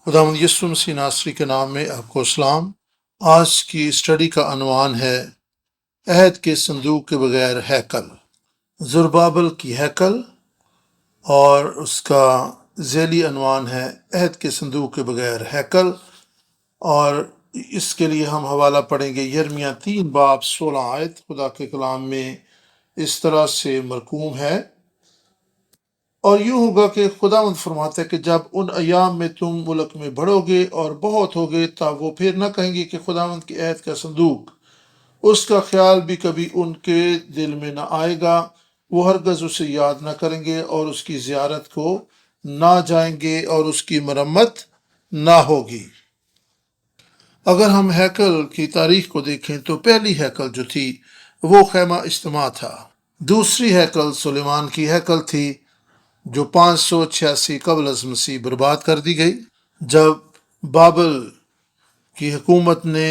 خداوند یسوع مسیح ناصری کے نام میں آپ کو اسلام۔ آج کی اسٹڈی کا عنوان ہے عہد کے صندوق کے بغیر ہیکل، زربابل کی ہیکل، اور اس کا ذیلی عنوان ہے عہد کے صندوق کے بغیر ہیکل۔ اور اس کے لیے ہم حوالہ پڑھیں گے یرمیہ 3 باب 16 آیت۔ خدا کے کلام میں اس طرح سے مرقوم ہے، اور یوں ہوگا کہ خداوند فرماتا ہے کہ جب ان ایام میں تم ملک میں بڑھو گے اور بہت ہوگے، تب وہ پھر نہ کہیں گے کہ خداوند کے عہد کا صندوق، اس کا خیال بھی کبھی ان کے دل میں نہ آئے گا، وہ ہرگز اسے یاد نہ کریں گے اور اس کی زیارت کو نہ جائیں گے اور اس کی مرمت نہ ہوگی۔ اگر ہم ہیکل کی تاریخ کو دیکھیں تو پہلی ہیکل جو تھی وہ خیمہ اجتماع تھا، دوسری ہیکل سلیمان کی ہیکل تھی جو 586 قبل از مسیح برباد کر دی گئی۔ جب بابل کی حکومت نے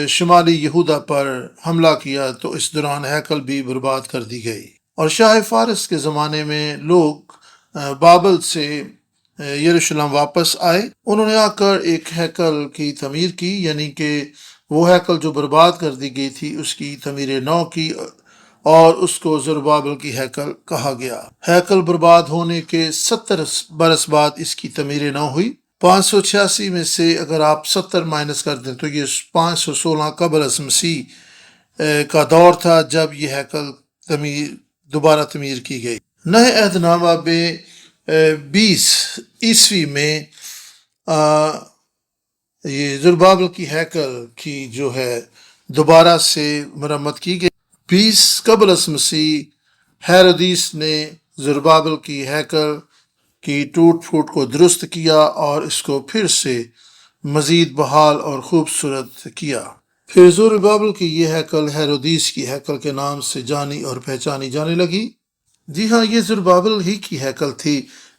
شمالی یہودا پر حملہ کیا تو اس دوران ہیکل بھی برباد کر دی گئی، اور شاہ فارس کے زمانے میں لوگ بابل سے یروشلم واپس آئے۔ انہوں نے آ کر ایک ہیکل کی تعمیر کی، یعنی کہ وہ ہیکل جو برباد کر دی گئی تھی اس کی تعمیر نو کی، اور اس کو زربابل کی ہیکل کہا گیا۔ ہیکل برباد ہونے کے 70 برس بعد اس کی تعمیر نو ہوئی۔ 586 میں سے اگر آپ 70 مائنس کر دیں تو یہ 516 قبل از مسیح کا دور تھا جب یہ ہیکل دوبارہ تعمیر کی گئی۔ نئے عہد نامہ میں 20 عیسوی میں یہ زربابل کی ہیکل کی جو ہے دوبارہ سے مرمت کی گئی۔ 20 قبل از مسیح ہیرودیس نے زربابل کی ہیکل کی ٹوٹ پھوٹ کو درست کیا اور اس کو پھر سے مزید بحال اور خوبصورت کیا۔ پھر زربابل کی یہ ہیکل ہیرودیس کی ہیکل کے نام سے جانی اور پہچانی جانے لگی۔ جی ہاں، یہ زربابل ہی کی ہیکل تھی،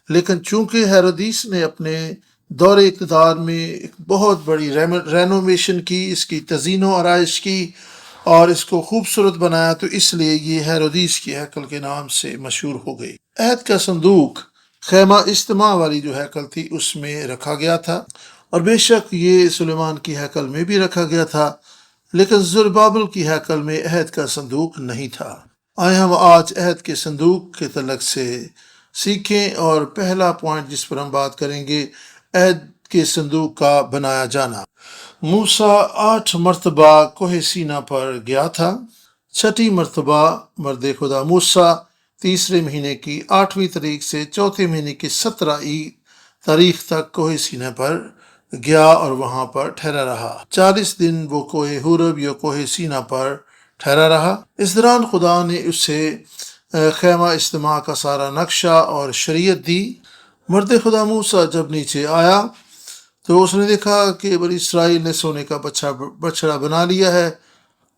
لیکن چونکہ ہیرودیس نے اپنے دور اقتدار میں ایک بہت بڑی رینوویشن کی، اس کی تزئین و آرائش کی اور اس کو خوبصورت بنایا، تو اس لیے یہ ہیرودیس کی ہیکل کے نام سے مشہور ہو گئی۔ عہد کا صندوق خیمہ اجتماع والی جو ہیکل تھی اس میں رکھا گیا تھا، اور بے شک یہ سلیمان کی ہیکل میں بھی رکھا گیا تھا، لیکن زربابل کی ہیکل میں عہد کا صندوق نہیں تھا۔ آئے ہم آج عہد کے صندوق کے تعلق سے سیکھیں، اور پہلا پوائنٹ جس پر ہم بات کریں گے عہد کے صندوق کا بنایا جانا۔ موسیٰ 8 مرتبہ کوہ سینا پر گیا تھا۔ چھٹی مرتبہ مرد خدا موسیٰ تیسرے مہینے کی 8ویں تاریخ سے چوتھے مہینے کی 17 تاریخ تک کوہ سینا پر گیا اور وہاں پر ٹھہرا رہا۔ 40 دن وہ کوہ حورب یا کوہ سینا پر ٹھہرا رہا۔ اس دوران خدا نے اسے خیمہ اجتماع کا سارا نقشہ اور شریعت دی۔ مرد خدا موسیٰ جب نیچے آیا تو اس نے دیکھا کہ بنی اسرائیل نے سونے کا بچڑا بنا لیا ہے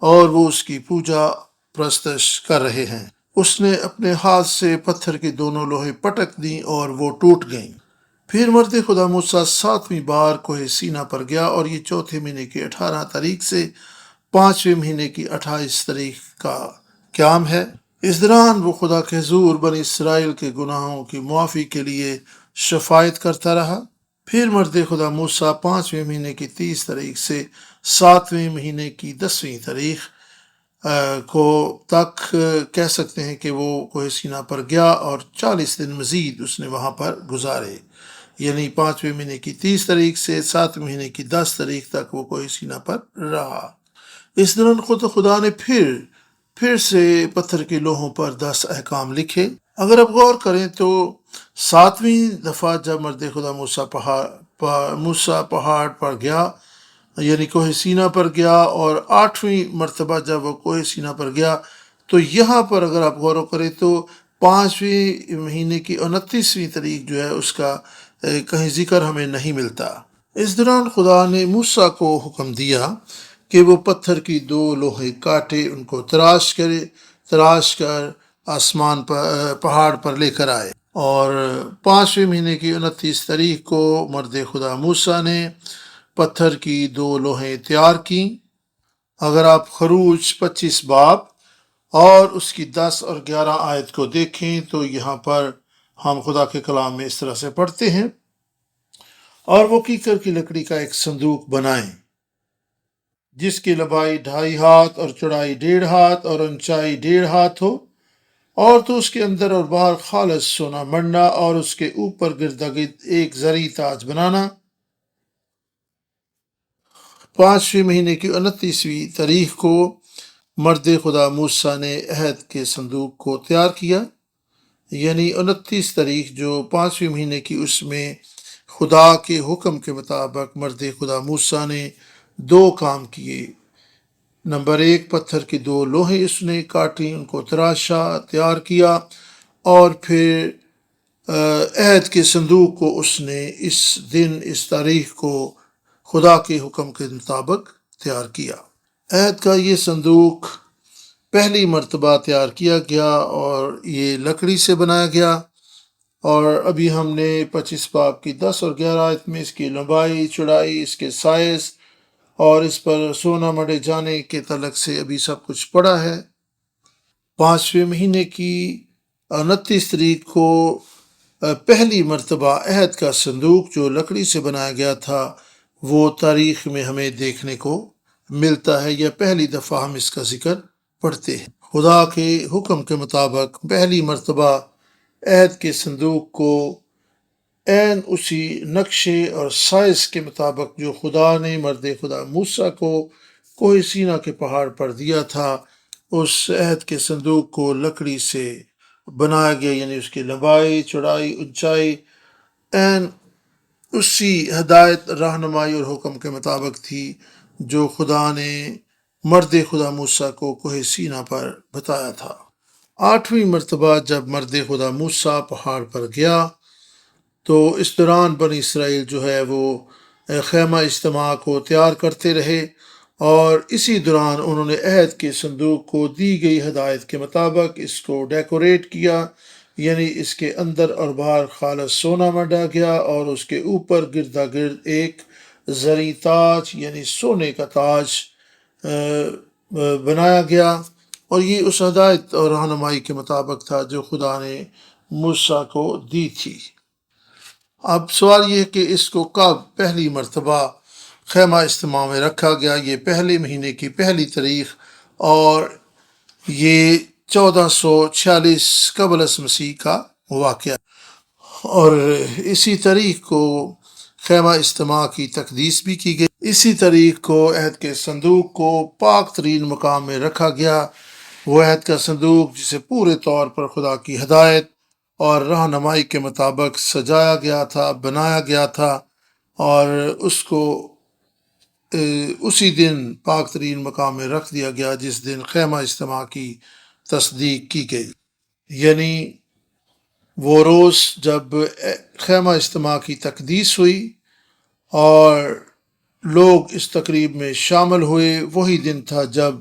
اور وہ اس کی پوجا پرستش کر رہے ہیں۔ اس نے اپنے ہاتھ سے پتھر کی دونوں لوہے پٹک دیں اور وہ ٹوٹ گئیں۔ پھر مرد خدا موسیٰ 7ویں بار کوہ سینا پر گیا، اور یہ چوتھے مہینے کی 18 تاریخ سے 5ویں مہینے کی 28 تاریخ کا قیام ہے۔ اس دوران وہ خدا کے حضور بنی اسرائیل کے گناہوں کی معافی کے لیے شفاعت کرتا رہا۔ پھر مرد خدا موسیٰ 5ویں مہینے کی 30 تاریخ سے 7ویں مہینے کی 10ویں تاریخ کو تک کہہ سکتے ہیں کہ وہ کوہ سینا پر گیا، اور 40 دن مزید اس نے وہاں پر گزارے، یعنی 5ویں مہینے کی 30 تاریخ سے 7ویں مہینے کی 10 تاریخ تک وہ کوہ سینا پر رہا۔ اس دوران خدا نے پھر سے پتھر کے لوہوں پر 10 احکام لکھے۔ اگر آپ غور کریں تو 7ویں دفعہ جب مرد خدا موسیٰ پہاڑ پر گیا، یعنی کوہ سینا پر گیا، اور 8ویں مرتبہ جب وہ کوہ سینا پر گیا، تو یہاں پر اگر آپ غور کریں تو 5ویں مہینے کی 29ویں تاریخ جو ہے اس کا کہیں ذکر ہمیں نہیں ملتا۔ اس دوران خدا نے موسیٰ کو حکم دیا کہ وہ پتھر کی 2 لوہے کاٹے، ان کو تراش کر آسمان پر پہاڑ پر لے کر آئے، اور 5ویں مہینے کی 29 تاریخ کو مرد خدا موسیٰ نے پتھر کی 2 لوہیں تیار کیں۔ اگر آپ خروج 25 باب اور اس کی 10 اور 11 آیت کو دیکھیں تو یہاں پر ہم خدا کے کلام میں اس طرح سے پڑھتے ہیں: اور وہ کیکر کی لکڑی کا ایک صندوق بنائیں جس کی لمبائی 2.5 ہاتھ اور چوڑائی 1.5 ہاتھ اور اونچائی 1.5 ہاتھ ہو، اور تو اس کے اندر اور باہر خالص سونا منڈا، اور اس کے اوپر گردا گرد ایک زری تاج بنانا۔ 5ویں مہینے کی 29ویں تاریخ کو مرد خدا موسیٰ نے عہد کے صندوق کو تیار کیا، یعنی 29 تاریخ جو 5ویں مہینے کی، اس میں خدا کے حکم کے مطابق مرد خدا موسیٰ نے 2 کام کیے۔ نمبر 1، پتھر کی 2 لوہیں اس نے کاٹی، ان کو تراشا، تیار کیا، اور پھر عہد کے صندوق کو اس نے اس دن، اس تاریخ کو خدا کے حکم کے مطابق تیار کیا۔ عہد کا یہ صندوق پہلی مرتبہ تیار کیا گیا اور یہ لکڑی سے بنایا گیا، اور ابھی ہم نے 25 باب کی 10 اور 11 آیت میں اس کی لمبائی، چوڑائی، اس کے سائز اور اس پر سونا مڑے جانے کے تعلق سے ابھی سب کچھ پڑھا ہے۔ 5ویں مہینے کی 29 تاریخ کو پہلی مرتبہ عہد کا صندوق جو لکڑی سے بنایا گیا تھا، وہ تاریخ میں ہمیں دیکھنے کو ملتا ہے، یا پہلی دفعہ ہم اس کا ذکر پڑھتے ہیں۔ خدا کے حکم کے مطابق پہلی مرتبہ عہد کے صندوق کو عین اسی نقشے اور سائز کے مطابق جو خدا نے مرد خدا موسیٰ کو کوہ سینا کے پہاڑ پر دیا تھا، اس عہد کے صندوق کو لکڑی سے بنایا گیا، یعنی اس کی لمبائی، چوڑائی، اونچائی عین اسی ہدایت، رہنمائی اور حکم کے مطابق تھی جو خدا نے مرد خدا موسیٰ کو کوہ سینا پر بتایا تھا۔ 8ویں مرتبہ جب مرد خدا موسیٰ پہاڑ پر گیا تو اس دوران بنی اسرائیل جو ہے وہ خیمہ اجتماع کو تیار کرتے رہے، اور اسی دوران انہوں نے عہد کے صندوق کو دی گئی ہدایت کے مطابق اس کو ڈیکوریٹ کیا، یعنی اس کے اندر اور باہر خالص سونا منڈا گیا، اور اس کے اوپر گردا گرد ایک زری تاج، یعنی سونے کا تاج بنایا گیا، اور یہ اس ہدایت اور رہنمائی کے مطابق تھا جو خدا نے موسیٰ کو دی تھی۔ اب سوال یہ ہے کہ اس کو کب پہلی مرتبہ خیمہ اجتماع میں رکھا گیا؟ یہ پہلے مہینے کی پہلی تاریخ، اور یہ 1446 قبل از مسیح کا واقعہ، اور اسی تاریخ کو خیمہ اجتماع کی تقدیس بھی کی گئی۔ اسی تاریخ کو عہد کے صندوق کو پاک ترین مقام میں رکھا گیا، وہ عہد کا صندوق جسے پورے طور پر خدا کی ہدایت اور رہنمائی کے مطابق سجایا گیا تھا، بنایا گیا تھا، اور اس کو اسی دن پاک ترین مقام میں رکھ دیا گیا جس دن خیمہ اجتماع کی تصدیق کی گئی، یعنی وہ روز جب خیمہ اجتماع کی تقدیس ہوئی اور لوگ اس تقریب میں شامل ہوئے، وہی دن تھا جب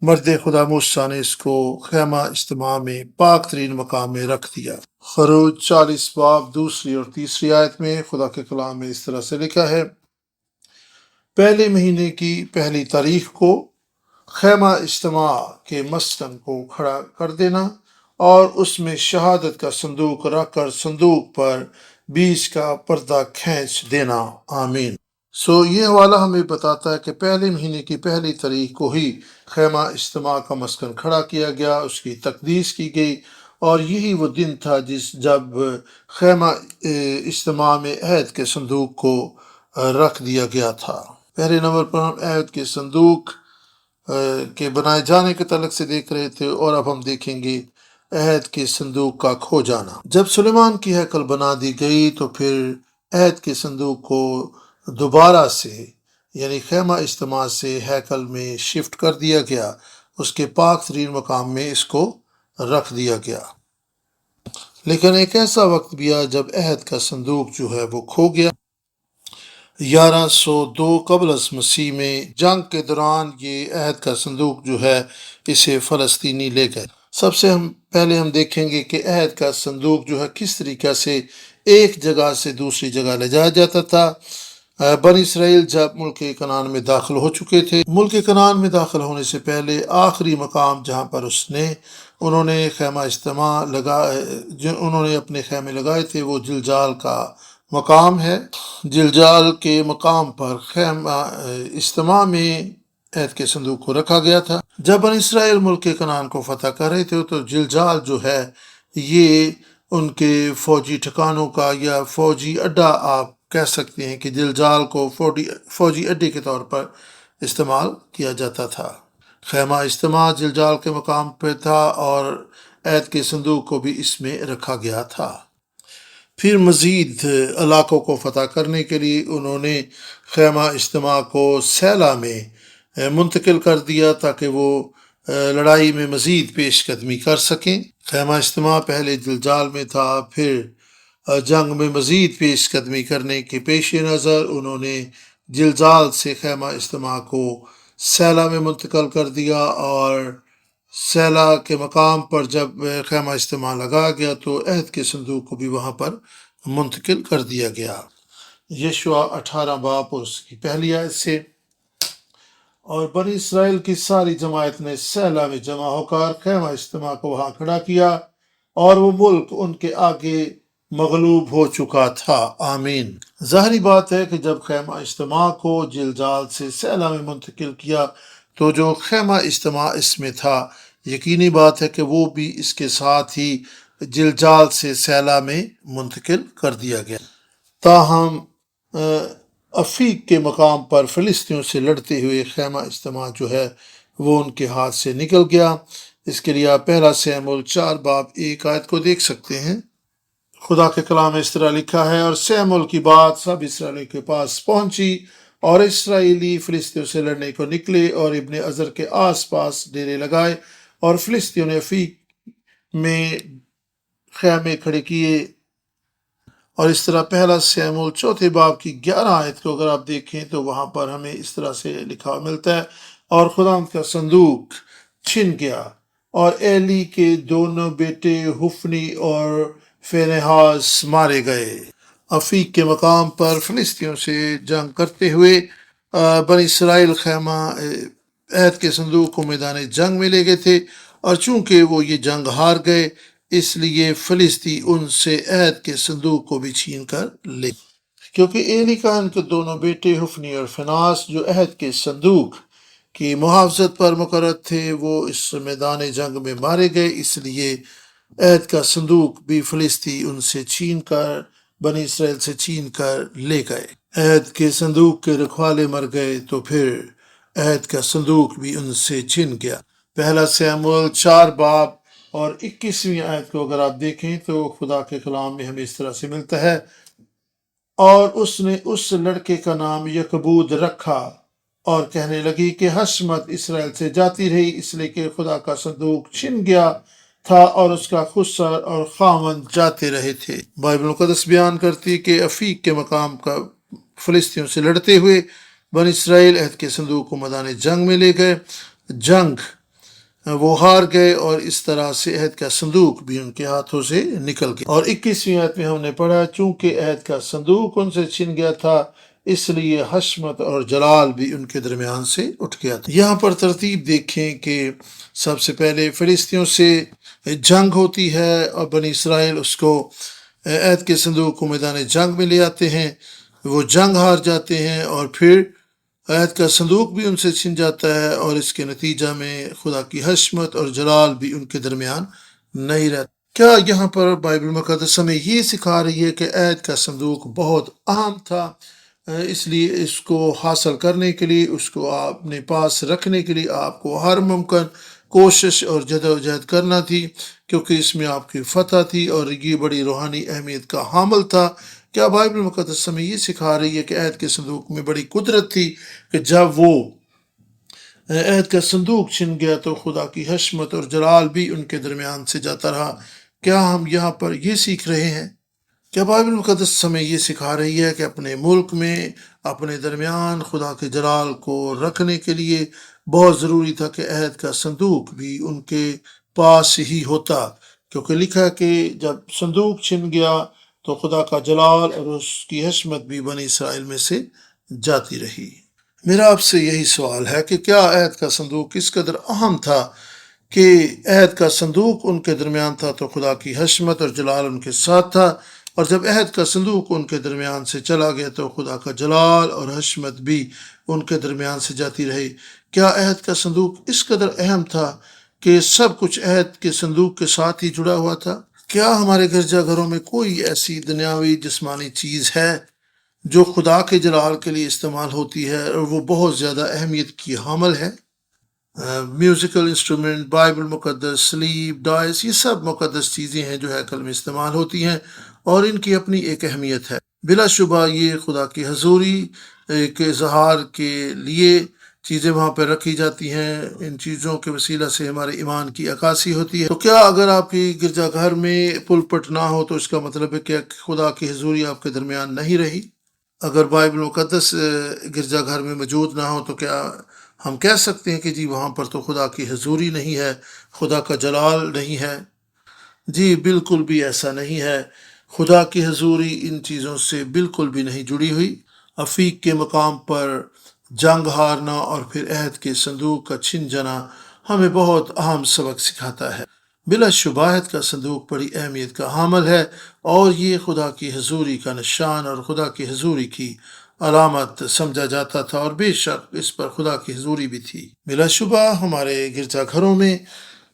مرد خدا موسیٰ نے اس کو خیمہ اجتماع میں پاک ترین مقام میں رکھ دیا۔ خروج 40 باب 2 اور 3 آیت میں خدا کے کلام میں اس طرح سے لکھا ہے: پہلے مہینے کی پہلی تاریخ کو خیمہ اجتماع کے مسکن کو کھڑا کر دینا، اور اس میں شہادت کا صندوق رکھ کر صندوق پر بیچ کا پردہ کھینچ دینا۔ آمین۔ یہ حوالہ ہمیں بتاتا ہے کہ پہلے مہینے کی پہلی تاریخ کو ہی خیمہ اجتماع کا مسکن کھڑا کیا گیا، اس کی تقدیس کی گئی، اور یہی وہ دن تھا جب خیمہ اجتماع میں عہد کے صندوق کو رکھ دیا گیا تھا۔ پہلے نمبر پر ہم عہد کے صندوق کے بنائے جانے کے تعلق سے دیکھ رہے تھے، اور اب ہم دیکھیں گے عہد کے صندوق کا کھو جانا۔ جب سلیمان کی ہیکل بنا دی گئی تو پھر عہد کے صندوق کو دوبارہ سے، یعنی خیمہ اجتماع سے ہیکل میں شفٹ کر دیا گیا، اس کے پاک ترین مقام میں اس کو رکھ دیا گیا۔ لیکن ایک ایسا وقت بھی آیا جب عہد کا صندوق جو ہے وہ کھو گیا۔ 1102 قبل از مسیح میں جنگ کے دوران یہ عہد کا صندوق جو ہے اسے فلسطینی لے گئے۔ سب سے پہلے ہم دیکھیں گے کہ عہد کا صندوق جو ہے کس طریقہ سے ایک جگہ سے دوسری جگہ لے جایا جاتا تھا۔ بنی اسرائیل جب ملک کنعان میں داخل ہو چکے تھے، ملک کنعان میں داخل ہونے سے پہلے آخری مقام جہاں پر انہوں نے خیمہ اجتماع انہوں نے اپنے خیمے لگائے تھے، وہ جلجال کا مقام ہے۔ جلجال کے مقام پر خیمہ اجتماع میں عہد کے صندوق کو رکھا گیا تھا۔ جب بنی اسرائیل ملک کنعان کو فتح کر رہے تھے تو جلجال جو ہے یہ ان کے فوجی ٹھکانوں کا یا فوجی اڈا آپ کہہ سکتے ہیں کہ جلجال کو فوجی اڈے کے طور پر استعمال کیا جاتا تھا۔ خیمہ اجتماع جلجال کے مقام پہ تھا اور عہد کے صندوق کو بھی اس میں رکھا گیا تھا۔ پھر مزید علاقوں کو فتح کرنے کے لیے انہوں نے خیمہ اجتماع کو سیلا میں منتقل کر دیا تاکہ وہ لڑائی میں مزید پیش قدمی کر سکیں۔ خیمہ اجتماع پہلے جلجال میں تھا، پھر جنگ میں مزید پیش قدمی کرنے کے پیش نظر انہوں نے جلجال سے خیمہ اجتماع کو سیلا میں منتقل کر دیا، اور سیلا کے مقام پر جب خیمہ اجتماع لگا گیا تو عہد کے صندوق کو بھی وہاں پر منتقل کر دیا گیا۔ یشوع 18 باب اور اس کی پہلی آیت سے، اور بنی اسرائیل کی ساری جماعت نے سیلا میں جمع ہو کر خیمہ اجتماع کو وہاں کھڑا کیا، اور وہ ملک ان کے آگے مغلوب ہو چکا تھا۔ آمین۔ ظاہری بات ہے کہ جب خیمہ اجتماع کو جلجال سے سیلا میں منتقل کیا تو جو خیمہ اجتماع اس میں تھا، یقینی بات ہے کہ وہ بھی اس کے ساتھ ہی جلجال سے سیلا میں منتقل کر دیا گیا۔ تاہم افیق کے مقام پر فلسطینیوں سے لڑتے ہوئے خیمہ اجتماع جو ہے وہ ان کے ہاتھ سے نکل گیا۔ اس کے لیے آپ پہلا سیموئیل 4 باب 1 آیت کو دیکھ سکتے ہیں۔ خدا کے کلام میں اس طرح لکھا ہے، اور سیموئیل کی بات سب اسرائیلیوں کے پاس پہنچی، اور اسرائیلی فلسطینیوں سے لڑنے کو نکلے اور ابن عزر کے آس پاس ڈیرے لگائے، اور فلسطینیوں نے افیق میں خیمے کھڑے کیے۔ اور اس طرح پہلا سیموئیل 4 باب کی 11 آیت کو اگر آپ دیکھیں تو وہاں پر ہمیں اس طرح سے لکھا ملتا ہے، اور خدا کا صندوق چھن گیا، اور ایلی کے دونوں بیٹے حفنی اور فینحاس مارے گئے۔ افیق کے مقام پر فلسطینیوں سے جنگ کرتے ہوئے بنی اسرائیل خیمہ عہد کے صندوق کو میدان جنگ میں لے گئے تھے، اور چونکہ وہ یہ جنگ ہار گئے اس لیے فلسطی ان سے عہد کے صندوق کو بھی چھین کر لے، کیونکہ ایلی کہن کے دونوں بیٹے حفنی اور فینحاس جو عہد کے صندوق کی محافظت پر مقرر تھے وہ اس میدان جنگ میں مارے گئے، اس لیے عہد کا صندوق بھی فلسطی ان سے چھین کر بنی اسرائیل سے چھین کر لے گئے۔ عہد کے صندوق کے رکھوالے مر گئے تو پھر عہد کا صندوق بھی ان سے چھن گیا۔ پہلا سیموئیل 4 باب اور 21ویں آیت کو اگر آپ دیکھیں تو خدا کے کلام میں ہمیں اس طرح سے ملتا ہے، اور اس نے اس لڑکے کا نام یکبود رکھا، اور کہنے لگی کہ حشمت اسرائیل سے جاتی رہی، اس لیے کہ خدا کا صندوق چھن گیا تھا اور اس کا خسر اور خاوند جاتے رہے تھے۔ بائبل مقدس بیان کرتی کہ افیق کے مقام کا فلسطینیوں سے لڑتے ہوئے بنی اسرائیل عہد کے صندوق کو میدان جنگ میں لے گئے، جنگ وہ ہار گئے، اور اس طرح سے عہد کا صندوق بھی ان کے ہاتھوں سے نکل گیا۔ اور 21ویں آیت میں ہم نے پڑھا، چونکہ عہد کا صندوق ان سے چھن گیا تھا اس لیے حشمت اور جلال بھی ان کے درمیان سے اٹھ گیا تھا۔ یہاں پر ترتیب دیکھیں کہ سب سے پہلے فلسطینیوں سے جنگ ہوتی ہے، اور بنی اسرائیل اس کو عہد کے صندوق کو میدان جنگ میں لے آتے ہیں، وہ جنگ ہار جاتے ہیں، اور پھر عہد کا صندوق بھی ان سے چھن جاتا ہے، اور اس کے نتیجہ میں خدا کی حشمت اور جلال بھی ان کے درمیان نہیں رہتا۔ کیا یہاں پر بائبل مقدس ہمیں یہ سکھا رہی ہے کہ عہد کا صندوق بہت اہم تھا، اس لیے اس کو حاصل کرنے کے لیے، اس کو اپنے پاس رکھنے کے لیے آپ کو ہر ممکن کوشش اور جدوجہد کرنا تھی، کیونکہ اس میں آپ کی فتح تھی اور یہ بڑی روحانی اہمیت کا حامل تھا۔ کیا بائبل مقدس ہمیں یہ سکھا رہی ہے کہ عہد کے صندوق میں بڑی قدرت تھی کہ جب وہ عہد کا صندوق چھن گیا تو خدا کی حشمت اور جلال بھی ان کے درمیان سے جاتا رہا۔ کیا ہم یہاں پر یہ سیکھ رہے ہیں؟ کیا بائبل مقدس ہمیں یہ سکھا رہی ہے کہ اپنے ملک میں اپنے درمیان خدا کے جلال کو رکھنے کے لیے بہت ضروری تھا کہ عہد کا صندوق بھی ان کے پاس ہی ہوتا، کیونکہ لکھا ہے کہ جب صندوق چھن گیا تو خدا کا جلال اور اس کی حشمت بھی بنی اسرائیل میں سے جاتی رہی۔ میرا آپ سے یہی سوال ہے کہ کیا عہد کا صندوق کس قدر اہم تھا کہ عہد کا صندوق ان کے درمیان تھا تو خدا کی حشمت اور جلال ان کے ساتھ تھا، اور جب عہد کا صندوق ان کے درمیان سے چلا گیا تو خدا کا جلال اور حشمت بھی ان کے درمیان سے جاتی رہی۔ کیا عہد کا صندوق اس قدر اہم تھا کہ سب کچھ عہد کے صندوق کے ساتھ ہی جڑا ہوا تھا؟ کیا ہمارے گرجا گھروں میں کوئی ایسی دنیاوی جسمانی چیز ہے جو خدا کے جلال کے لیے استعمال ہوتی ہے اور وہ بہت زیادہ اہمیت کی حامل ہے؟ میوزیکل انسٹرومنٹ، بائبل مقدس، سلیب، ڈائس، یہ سب مقدس چیزیں ہیں جو ہیکل میں استعمال ہوتی ہیں اور ان کی اپنی ایک اہمیت ہے۔ بلا شبہ یہ خدا کی حضوری کے اظہار کے لیے چیزیں وہاں پہ رکھی جاتی ہیں۔ ان چیزوں کے وسیلہ سے ہمارے ایمان کی عکاسی ہوتی ہے۔ تو کیا اگر آپ کی گرجا گھر میں پلپٹ نہ ہو تو اس کا مطلب ہے کہ خدا کی حضوری آپ کے درمیان نہیں رہی؟ اگر بائبل مقدس گرجا گھر میں موجود نہ ہو تو کیا ہم کہہ سکتے ہیں کہ جی وہاں پر تو خدا کی حضوری نہیں ہے، خدا کا جلال نہیں ہے؟ جی بالکل بھی ایسا نہیں ہے۔ خدا کی حضوری ان چیزوں سے بالکل بھی نہیں جڑی ہوئی۔ افیق کے مقام پر جنگ ہارنا اور پھر عہد کے صندوق کا چھن جانا ہمیں بہت اہم سبق سکھاتا ہے۔ بلا شبہ عہد کا صندوق بڑی اہمیت کا حامل ہے اور یہ خدا کی حضوری کا نشان اور خدا کی حضوری کی علامت سمجھا جاتا تھا، اور بے شک اس پر خدا کی حضوری بھی تھی۔ بلا شبہ ہمارے گرجا گھروں میں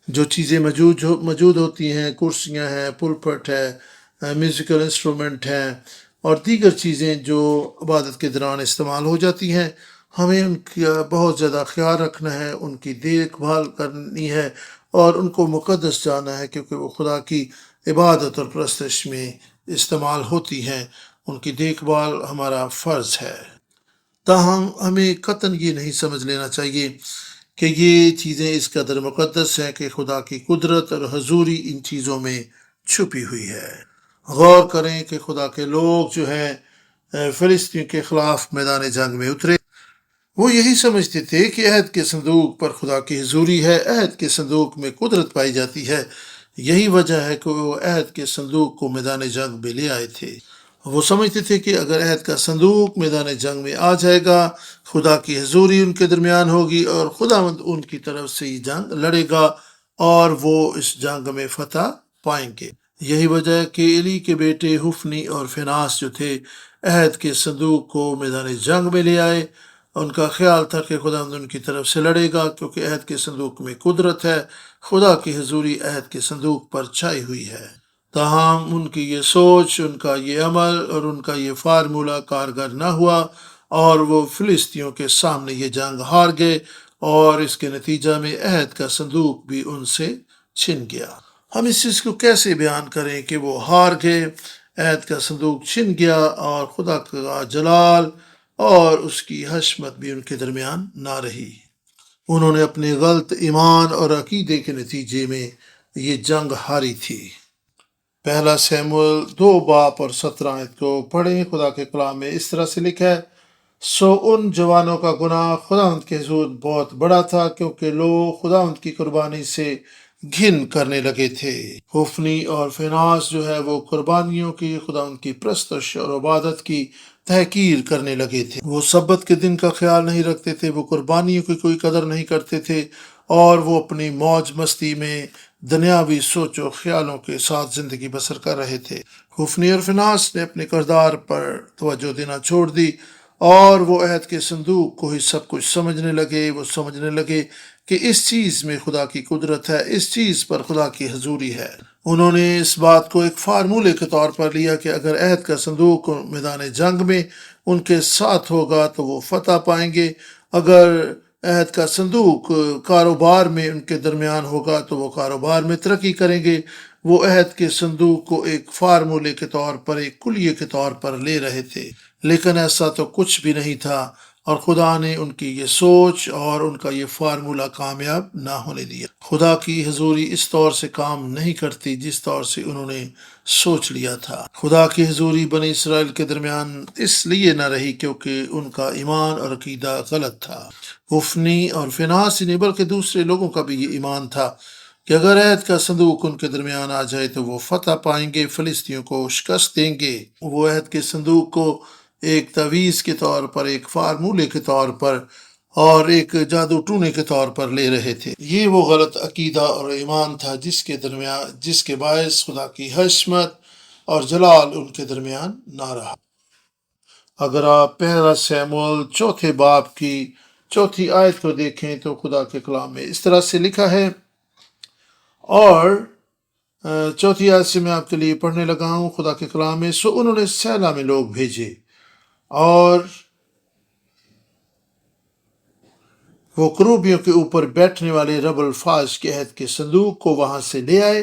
جو چیزیں موجود ہوتی ہیں، کرسیاں ہیں، پلپٹ ہے، میوزیکل انسٹرومنٹ ہیں اور دیگر چیزیں جو عبادت کے دوران استعمال ہو جاتی ہیں، ہمیں ان کا بہت زیادہ خیال رکھنا ہے، ان کی دیکھ بھال کرنی ہے اور ان کو مقدس جاننا ہے، کیونکہ وہ خدا کی عبادت اور پرستش میں استعمال ہوتی ہیں۔ ان کی دیکھ بھال ہمارا فرض ہے۔ تاہم ہمیں قطعاً یہ نہیں سمجھ لینا چاہیے کہ یہ چیزیں اس قدر مقدس ہیں کہ خدا کی قدرت اور حضوری ان چیزوں میں چھپی ہوئی ہے۔ غور کریں کہ خدا کے لوگ جو ہیں فلسطین کے خلاف میدان جنگ میں اترے۔ وہ یہی سمجھتے تھے کہ عہد کے صندوق پر خدا کی حضوری ہے، عہد کے صندوق میں قدرت پائی جاتی ہے۔ یہی وجہ ہے کہ وہ عہد کے صندوق کو میدان جنگ میں لے آئے تھے۔ وہ سمجھتے تھے کہ اگر عہد کا صندوق میدان جنگ میں آ جائے گا، خدا کی حضوری ان کے درمیان ہوگی اور خداوند ان کی طرف سے یہ جنگ لڑے گا اور وہ اس جنگ میں فتح پائیں گے۔ یہی وجہ ہے کہ ایلی کے بیٹے حفنی اور فیناس جو تھے عہد کے صندوق کو میدان جنگ میں لے آئے۔ ان کا خیال تھا کہ خداوند ان کی طرف سے لڑے گا، کیونکہ عہد کے صندوق میں قدرت ہے، خدا کی حضوری عہد کے صندوق پر چھائی ہوئی ہے۔ تاہم ان کی یہ سوچ، ان کا یہ عمل اور ان کا یہ فارمولہ کارگر نہ ہوا اور وہ فلسطینیوں کے سامنے یہ جنگ ہار گئے اور اس کے نتیجہ میں عہد کا صندوق بھی ان سے چھن گیا۔ ہم اس چیز کو کیسے بیان کریں کہ وہ ہار گئے، عہد کا صندوق چھن گیا اور خدا کا جلال اور اس کی حشمت بھی ان کے درمیان نہ رہی؟ انہوں نے اپنے غلط ایمان اور عقیدے کے نتیجے میں یہ جنگ ہاری تھی۔ پہلا سیموئیل 2:17 کو پڑھیں۔ خدا کے کلام میں اس طرح سے لکھا ہے، سو ان جوانوں کا گناہ خداوند کے حضور بہت بڑا تھا، کیونکہ لوگ خداوند کی قربانی سے گھن کرنے لگے تھے۔ حفنی اور فیناس جو ہے وہ قربانیوں کی، خداوند کی پرستش اور عبادت کی تحقیر کرنے لگے تھے۔ وہ سبت کے دن کا خیال نہیں رکھتے تھے، وہ قربانیوں کی کوئی قدر نہیں کرتے تھے اور وہ اپنی موج مستی میں دنیاوی سوچ و خیالوں کے ساتھ زندگی بسر کر رہے تھے۔ حفنی اور فیناس نے اپنے کردار پر توجہ دینا چھوڑ دی اور وہ عہد کے صندوق کو ہی سب کچھ سمجھنے لگے۔ وہ سمجھنے لگے کہ اس چیز میں خدا کی قدرت ہے، اس چیز پر خدا کی حضوری ہے۔ انہوں نے اس بات کو ایک فارمولے کے طور پر لیا کہ اگر عہد کا صندوق میدان جنگ میں ان کے ساتھ ہوگا تو وہ فتح پائیں گے، اگر عہد کا صندوق کاروبار میں ان کے درمیان ہوگا تو وہ کاروبار میں ترقی کریں گے۔ وہ عہد کے صندوق کو ایک فارمولے کے طور پر، ایک کلیے کے طور پر لے رہے تھے، لیکن ایسا تو کچھ بھی نہیں تھا اور خدا نے ان کی یہ سوچ اور ان کا یہ فارمولہ کامیاب نہ ہونے دیا۔ خدا کی حضوری اس طور سے کام نہیں کرتی جس طور سے انہوں نے سوچ لیا تھا۔ خدا کی حضوری بنی اسرائیل کے درمیان اس لیے نہ رہی کیونکہ ان کا ایمان اور عقیدہ غلط تھا۔ حفنی اور فیناس ہی نہیں بلکہ دوسرے لوگوں کا بھی یہ ایمان تھا کہ اگر عہد کا صندوق ان کے درمیان آ جائے تو وہ فتح پائیں گے، فلسطینیوں کو شکست دیں گے۔ وہ عہد کے صندوق کو ایک تعویذ کے طور پر، ایک فارمولے کے طور پر اور ایک جادو ٹونے کے طور پر لے رہے تھے۔ یہ وہ غلط عقیدہ اور ایمان تھا جس کے باعث خدا کی حشمت اور جلال ان کے درمیان نہ رہا۔ اگر آپ پہلا سیموئیل چوتھے باب کی چوتھی آیت کو دیکھیں تو خدا کے کلام میں اس طرح سے لکھا ہے، اور چوتھی آیت سے میں آپ کے لیے پڑھنے لگا ہوں خدا کے کلام میں، سو انہوں نے سیلا میں لوگ بھیجے اور وہ کروبیوں کے اوپر بیٹھنے والے رب الفاظ کے عہد کے صندوق کو وہاں سے لے آئے،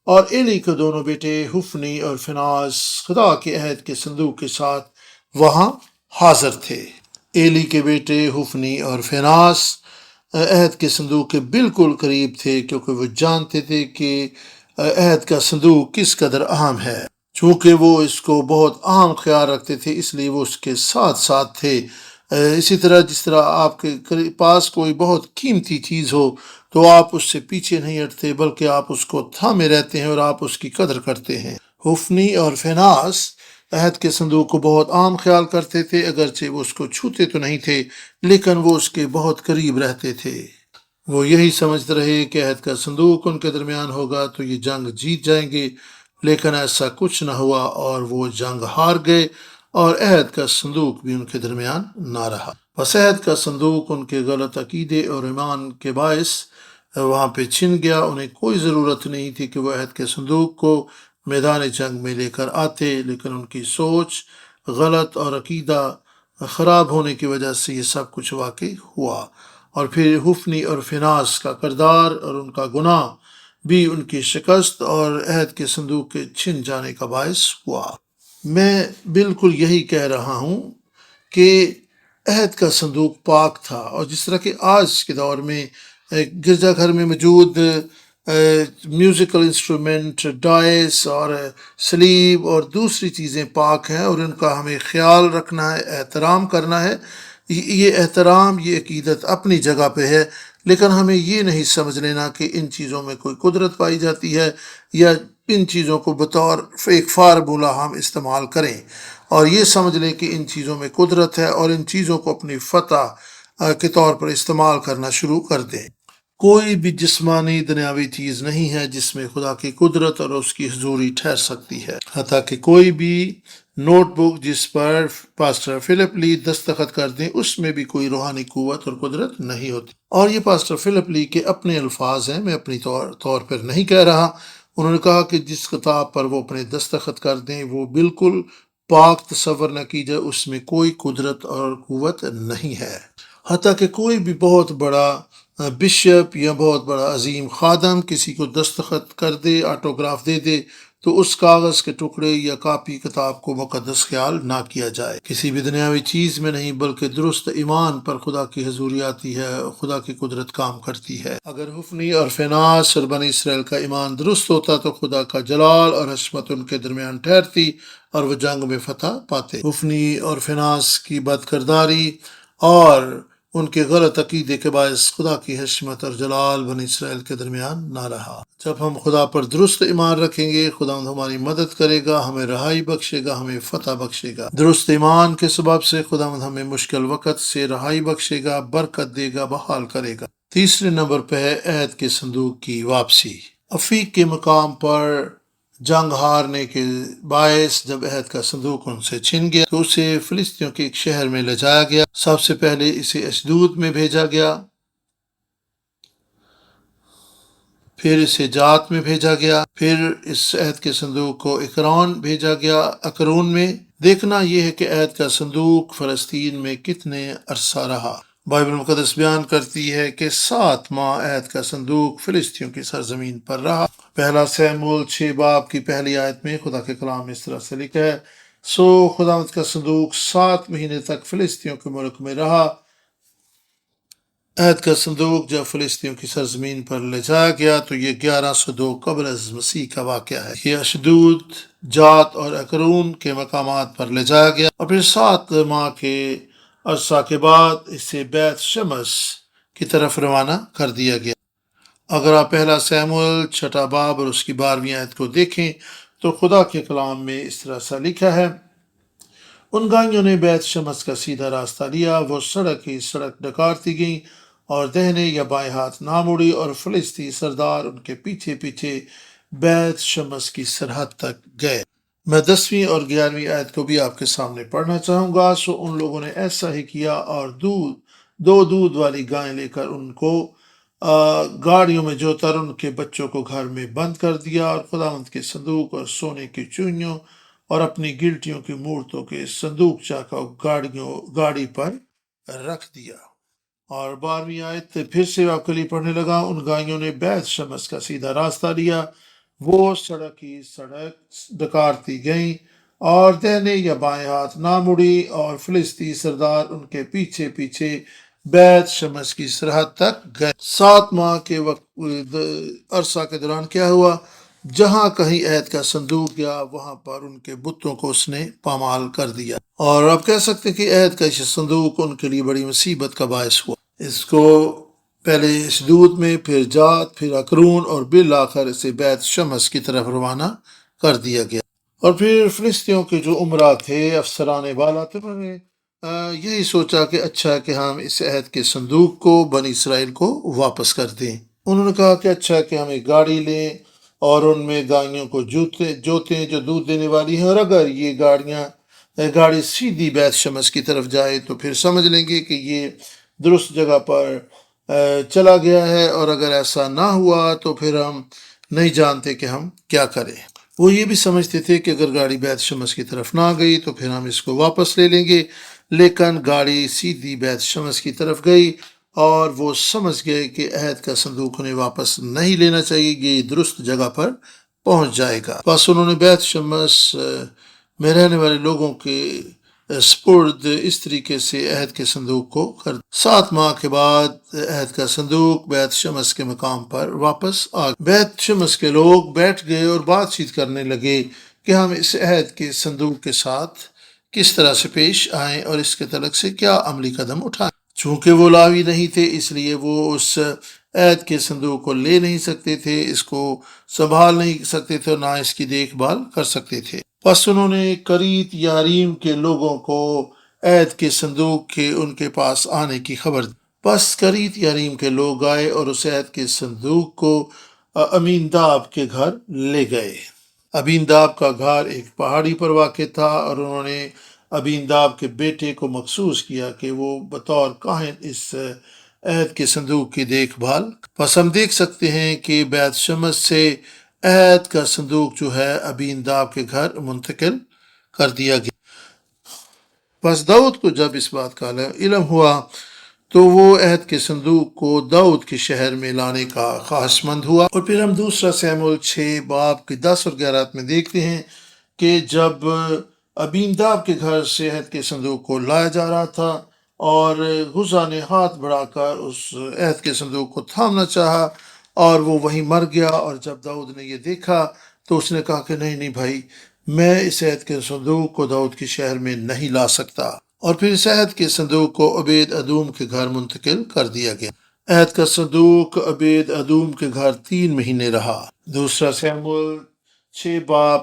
اور ایلی کے دونوں بیٹے حفنی اور فناس خدا کے عہد کے صندوق کے ساتھ وہاں حاضر تھے۔ ایلی کے بیٹے حفنی اور فناس عہد کے صندوق کے بالکل قریب تھے، کیونکہ وہ جانتے تھے کہ عہد کا صندوق کس قدر اہم ہے۔ چونکہ وہ اس کو بہت اہم خیال رکھتے تھے، اس لیے وہ اس کے ساتھ ساتھ تھے۔ اسی طرح جس طرح آپ کے پاس کوئی بہت قیمتی چیز ہو تو آپ اس سے پیچھے نہیں ہٹتے، بلکہ آپ اس کو تھامے رہتے ہیں اور آپ اس کی قدر کرتے ہیں۔ حفنی اور فناس عہد کے صندوق کو بہت عام خیال کرتے تھے، اگرچہ وہ اس کو چھوتے تو نہیں تھے، لیکن وہ اس کے بہت قریب رہتے تھے۔ وہ یہی سمجھتے رہے کہ عہد کا صندوق ان کے درمیان ہوگا تو یہ جنگ جیت جائیں گے، لیکن ایسا کچھ نہ ہوا اور وہ جنگ ہار گئے، اور عہد کا صندوق بھی ان کے درمیان نہ رہا۔ بس عہد کا صندوق ان کے غلط عقیدے اور ایمان کے باعث وہاں پہ چھن گیا۔ انہیں کوئی ضرورت نہیں تھی کہ وہ عہد کے صندوق کو میدان جنگ میں لے کر آتے، لیکن ان کی سوچ غلط اور عقیدہ خراب ہونے کی وجہ سے یہ سب کچھ واقع ہوا، اور پھر حفنی اور فناس کا کردار اور ان کا گناہ بھی ان کی شکست اور عہد کے صندوق کے چھن جانے کا باعث ہوا۔ میں بالکل یہی کہہ رہا ہوں کہ عہد کا صندوق پاک تھا، اور جس طرح کہ آج کے دور میں گرجا گھر میں موجود میوزیکل انسٹرومنٹ، ڈائس اور سلیب اور دوسری چیزیں پاک ہیں، اور ان کا ہمیں خیال رکھنا ہے، احترام کرنا ہے۔ یہ احترام، یہ عقیدت اپنی جگہ پہ ہے، لیکن ہمیں یہ نہیں سمجھ لینا کہ ان چیزوں میں کوئی قدرت پائی جاتی ہے، یا ان چیزوں کو بطور ایک فارمولہ ہم استعمال کریں اور یہ سمجھ لیں کہ ان چیزوں میں قدرت ہے، اور ان چیزوں کو اپنی فتح کے طور پر استعمال کرنا شروع کر دیں۔ کوئی بھی جسمانی دنیاوی چیز نہیں ہے جس میں خدا کی قدرت اور اس کی حضوری ٹھہر سکتی ہے، حتیٰ کہ کوئی بھی نوٹ بک جس پر پاسٹر فلپ لی دستخط کر دیں، اس میں بھی کوئی روحانی قوت اور قدرت نہیں ہوتی۔ اور یہ پاسٹر فلپ لی کے اپنے الفاظ ہیں، میں اپنی طور پر نہیں کہہ رہا۔ انہوں نے کہا کہ جس کتاب پر وہ اپنے دستخط کر دیں وہ بالکل پاک تصور نہ کی جائے، اس میں کوئی قدرت اور قوت نہیں ہے۔ حتیٰ کہ کوئی بھی بہت بڑا بشپ یا بہت بڑا عظیم خادم کسی کو دستخط کر دے، آٹوگراف دے دے، تو اس کاغذ کے ٹکڑے یا کاپی کتاب کو مقدس خیال نہ کیا جائے۔ کسی بھی دنیاوی چیز میں نہیں، بلکہ درست ایمان پر خدا کی حضوری آتی ہے، خدا کی قدرت کام کرتی ہے۔ اگر حفنی اور فناس اور بنی اسرائیل کا ایمان درست ہوتا تو خدا کا جلال اور عصمت ان کے درمیان ٹھہرتی اور وہ جنگ میں فتح پاتے۔ حفنی اور فناس کی بد کرداری اور ان کے غلط عقیدے کے باعث خدا کی حشمت اور جلال بنی اسرائیل کے درمیان نہ رہا۔ جب ہم خدا پر درست ایمان رکھیں گے، خدا ہماری مدد کرے گا، ہمیں رہائی بخشے گا، ہمیں فتح بخشے گا۔ درست ایمان کے سبب سے خدا ہمیں مشکل وقت سے رہائی بخشے گا، برکت دے گا، بحال کرے گا۔ تیسرے نمبر پہ ہے عہد کے صندوق کی واپسی۔ افیق کے مقام پر جنگ ہارنے کے باعث جب عہد کا صندوق ان سے چھن گیا تو اسے فلسطینیوں کے ایک شہر میں لے جایا گیا۔ سب سے پہلے اسے اشدود میں بھیجا گیا، پھر اسے جات میں بھیجا گیا، پھر اس عہد کے صندوق کو اکرون بھیجا گیا، اکرون میں۔ دیکھنا یہ ہے کہ عہد کا صندوق فلسطین میں کتنے عرصہ رہا۔ بائبل مقدس بیان کرتی ہے کہ 7 ماہ عہد کا صندوق فلسطینیوں کی سرزمین پر رہا۔ پہلا سیموئیل 6 باب کی پہلی آیت میں خدا کے کلام میں اس طرح سے لکھا ہے، سو خداوند کا صندوق 7 مہینے تک فلسطینیوں کے ملک میں رہا۔ عہد کا صندوق جب فلسطینیوں کی سرزمین پر لے جایا گیا تو یہ 1102 قبل از مسیح کا واقعہ ہے۔ یہ اشدود، جات اور اکرون کے مقامات پر لے جایا گیا، اور پھر 7 ماہ کے عرصہ کے بعد اسے بیت شمس کی طرف روانہ کر دیا گیا۔ اگر آپ پہلا سیموئیل 6 باب اور اس کی 12ویں آیت کو دیکھیں تو خدا کے کلام میں اس طرح سے لکھا ہے، ان گائیوں نے بیت شمس کا سیدھا راستہ لیا، وہ سڑک ہی سڑک ڈکارتی گئیں اور دہنے یا بائیں ہاتھ نہ مڑی، اور فلسطی سردار ان کے پیچھے پیچھے بیت شمس کی سرحد تک گئے۔ میں 10ویں اور 11ویں آیت کو بھی آپ کے سامنے پڑھنا چاہوں گا۔ سو ان لوگوں نے ایسا ہی کیا اور دو دودھ والی گائیں لے کر ان کو گاڑیوں میں جوتر ان کے بچوں کو گھر میں بند کر دیا، اور خداوند کے صندوق اور سونے کی چوئیوں اور اپنی گلٹیوں کی مورتوں کے صندوق چاکا گاڑی پر رکھ دیا۔ اور 12ویں آیت پھر سے آپ کے لیے پڑھنے لگا۔ ان گائیوں نے بیت شمس کا سیدھا راستہ لیا، وہ سڑک ہی سڑک ڈکارتی گئیں اور دہنے یا بائیں ہاتھ نہ مڑی، اور فلسطی سردار ان کے پیچھے پیچھے بیت شمس کی سرحد تک گئے۔ 7 ماہ کے عرصہ کے دوران کیا ہوا؟ جہاں کہیں عہد کا صندوق گیا وہاں پر ان کے بتوں کو اس نے پامال کر دیا، اور آپ کہہ سکتے ہیں کہ عہد کا یہ صندوق ان کے لیے بڑی مصیبت کا باعث ہوا۔ اس کو پہلے اشدود میں، پھر جات، پھر اکرون، اور بالآخر اسے بیت شمس کی طرف روانہ کر دیا گیا۔ اور پھر فلسطینیوں کے جو امراء تھے، افسران بالا تھے، انہوں نے یہی سوچا کہ اچھا ہے کہ ہم اس عہد کے صندوق کو بنی اسرائیل کو واپس کر دیں۔ انہوں نے کہا کہ اچھا ہے کہ ہم ایک گاڑی لیں اور ان میں گائیوں کو جوتیں جو دودھ دینے والی ہیں، اور اگر یہ گاڑی سیدھی بیت شمس کی طرف جائے تو پھر سمجھ لیں گے کہ یہ درست جگہ پر چلا گیا ہے، اور اگر ایسا نہ ہوا تو پھر ہم نہیں جانتے کہ ہم کیا کریں۔ وہ یہ بھی سمجھتے تھے کہ اگر گاڑی بیت شمس کی طرف نہ گئی تو پھر ہم اس کو واپس لے لیں گے، لیکن گاڑی سیدھی بیت شمس کی طرف گئی، اور وہ سمجھ گئے کہ عہد کا صندوق انہیں واپس نہیں لینا چاہیے، یہ درست جگہ پر پہنچ جائے گا۔ بس انہوں نے بیت شمس میں رہنے والے لوگوں کے سپرد اس طریقے سے عہد کے صندوق کو کر دیا۔ 7 ماہ کے بعد عہد کا صندوق بیت شمس کے مقام پر واپس آ گیا۔ بیت شمس کے لوگ بیٹھ گئے اور بات چیت کرنے لگے کہ ہم اس عہد کے صندوق کے ساتھ کس طرح سے پیش آئیں اور اس کے تعلق سے کیا عملی قدم اٹھائیں۔ چونکہ وہ لاوی نہیں تھے، اس لیے وہ اس عہد کے صندوق کو لے نہیں سکتے تھے، اس کو سنبھال نہیں سکتے تھے، اور نہ اس کی دیکھ بھال کر سکتے تھے۔ پس انہوں نے کریت یاریم کے لوگوں کو عہد کے صندوق کے ان کے پاس آنے کی خبر دی۔ پس کریت یاریم کے لوگ آئے اور اس عہد کے صندوق کو امینداب کے گھر لے گئے۔ امینداب کا گھر ایک پہاڑی پر واقع تھا، اور انہوں نے امینداب کے بیٹے کو مخصوص کیا کہ وہ بطور کاہن اس عہد کے صندوق کی دیکھ بھال۔ پس ہم دیکھ سکتے ہیں کہ بیت شمس سے عہد کا صندوق جو ہے امینداب کے گھر منتقل کر دیا گیا۔ پس داؤد کو جب اس بات کا علم ہوا تو وہ عہد کے صندوق کو داؤد کے شہر میں لانے کا خواہش مند ہوا۔ اور پھر ہم دوسرا سیموئیل 6 باب کی 10 اور 11 میں دیکھتے ہیں کہ جب امینداب کے گھر سے عہد کے صندوق کو لایا جا رہا تھا، اور غزہ نے ہاتھ بڑھا کر اس عہد کے صندوق کو تھامنا چاہا، اور وہ وہیں مر گیا۔ اور جب داؤد نے یہ دیکھا تو اس نے کہا کہ نہیں نہیں بھائی، میں اس عہد کے صندوق کو داؤد کے شہر میں نہیں لا سکتا۔ اور پھر اس عہد کے صندوق کو عبید ادوم کے گھر منتقل کر دیا گیا۔ عہد کا صندوق عبید ادوم کے گھر 3 مہینے رہا۔ دوسرا سیموئیل 6 باب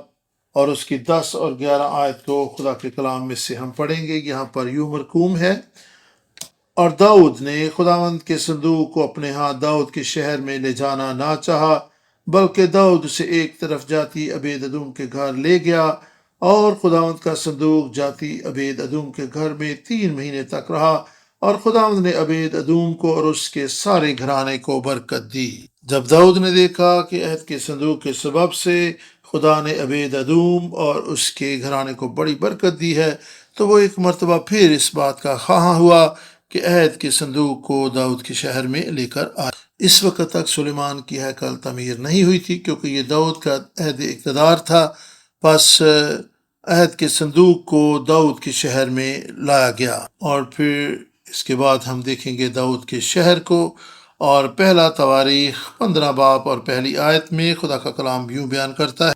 اور اس کی 10 اور 11 آیت کو خدا کے کلام میں سے ہم پڑھیں گے۔ یہاں پر یوں مرقوم ہے: اور داؤد نے خداوند کے صندوق کو اپنے ہاں داؤد کے شہر میں لے جانا نہ چاہا، بلکہ داؤد اسے ایک طرف جاتی عبید ادوم کے گھر لے گیا، اور خداوند کا صندوق جاتی عبید ادوم کے گھر میں 3 مہینے تک رہا، اور خداوند نے عبید ادوم کو اور اس کے سارے گھرانے کو برکت دی۔ جب داؤد نے دیکھا کہ عہد کے صندوق کے سبب سے خدا نے عبید ادوم اور اس کے گھرانے کو بڑی برکت دی ہے، تو وہ ایک مرتبہ پھر اس بات کا خواہاں ہوا کہ عہد کے صندوق کو داؤد کے شہر میں لے کر آئے۔ اس وقت تک سلیمان کی ہیکل تعمیر نہیں ہوئی تھی، کیونکہ یہ داؤد کا عہد اقتدار تھا۔ پس عہد کے صندوق کو داؤد کے شہر میں لایا گیا، اور پھر اس کے بعد ہم دیکھیں گے داؤد کے شہر کو۔ اور پہلا تواریخ 15 باب اور پہلی آیت میں خدا کا کلام یوں بیان کرتا ہے: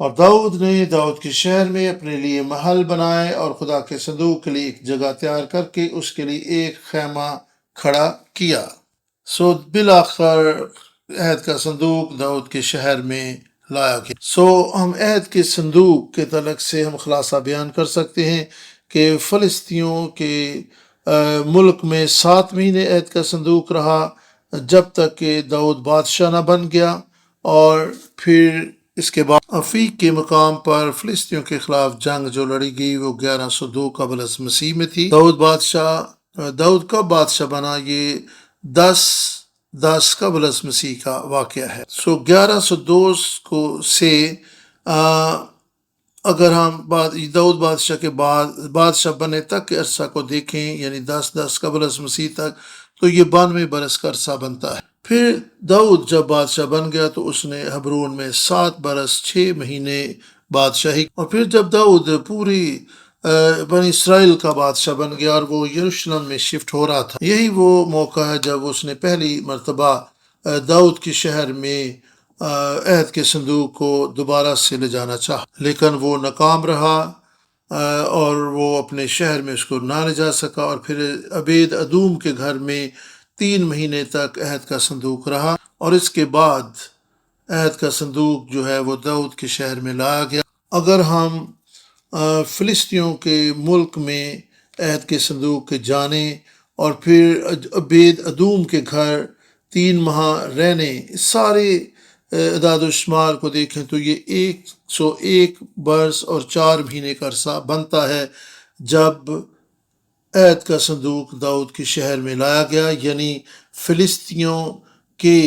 اور داؤد نے داؤد کے شہر میں اپنے لیے محل بنائے، اور خدا کے صندوق کے لیے ایک جگہ تیار کر کے اس کے لیے ایک خیمہ کھڑا کیا۔ سو بالآخر عہد کا صندوق داؤد کے شہر میں لایا گیا۔ سو ہم عہد کے صندوق کے تعلق سے ہم خلاصہ بیان کر سکتے ہیں کہ فلسطینیوں کے ملک میں 7 مہینے عہد کا صندوق رہا، جب تک کہ داؤد بادشاہ نہ بن گیا، اور پھر اس کے بعد افیق کے مقام پر فلسطینیوں کے خلاف جنگ جو لڑی گئی وہ 1102 قبل از مسیح میں تھی۔ داؤد کب بادشاہ بنا؟ یہ 10 قبل از مسیح کا واقعہ ہے۔ 1102 سے اگر ہم داؤد بادشاہ کے بعد بادشاہ بنے تک کے عرصہ کو دیکھیں، یعنی 10 قبل از مسیح تک، تو یہ 92 برس کا عرصہ بنتا ہے۔ پھر داؤد جب بادشاہ بن گیا تو اس نے حبرون میں 7 برس 6 مہینے بادشاہی، اور پھر جب داؤد پوری بنی اسرائیل کا بادشاہ بن گیا اور وہ یروشلم میں شفٹ ہو رہا تھا، یہی وہ موقع ہے جب اس نے پہلی مرتبہ داؤد کے شہر میں عہد کے صندوق کو دوبارہ سے لے جانا چاہا، لیکن وہ ناکام رہا اور وہ اپنے شہر میں اس کو نہ لے جا سکا، اور پھر عبید ادوم کے گھر میں 3 مہینے تک عہد کا صندوق رہا، اور اس کے بعد عہد کا صندوق جو ہے وہ داؤد کے شہر میں لایا گیا۔ اگر ہم فلسطینیوں کے ملک میں عہد کے صندوق کے جانے اور پھر عبید ادوم کے گھر 3 ماہ رہنے، سارے اعداد و شمار کو دیکھیں تو یہ 101 برس اور 4 مہینے کا عرصہ بنتا ہے جب عہد کا صندوق داؤد کے شہر میں لایا گیا، یعنی فلسطینیوں کے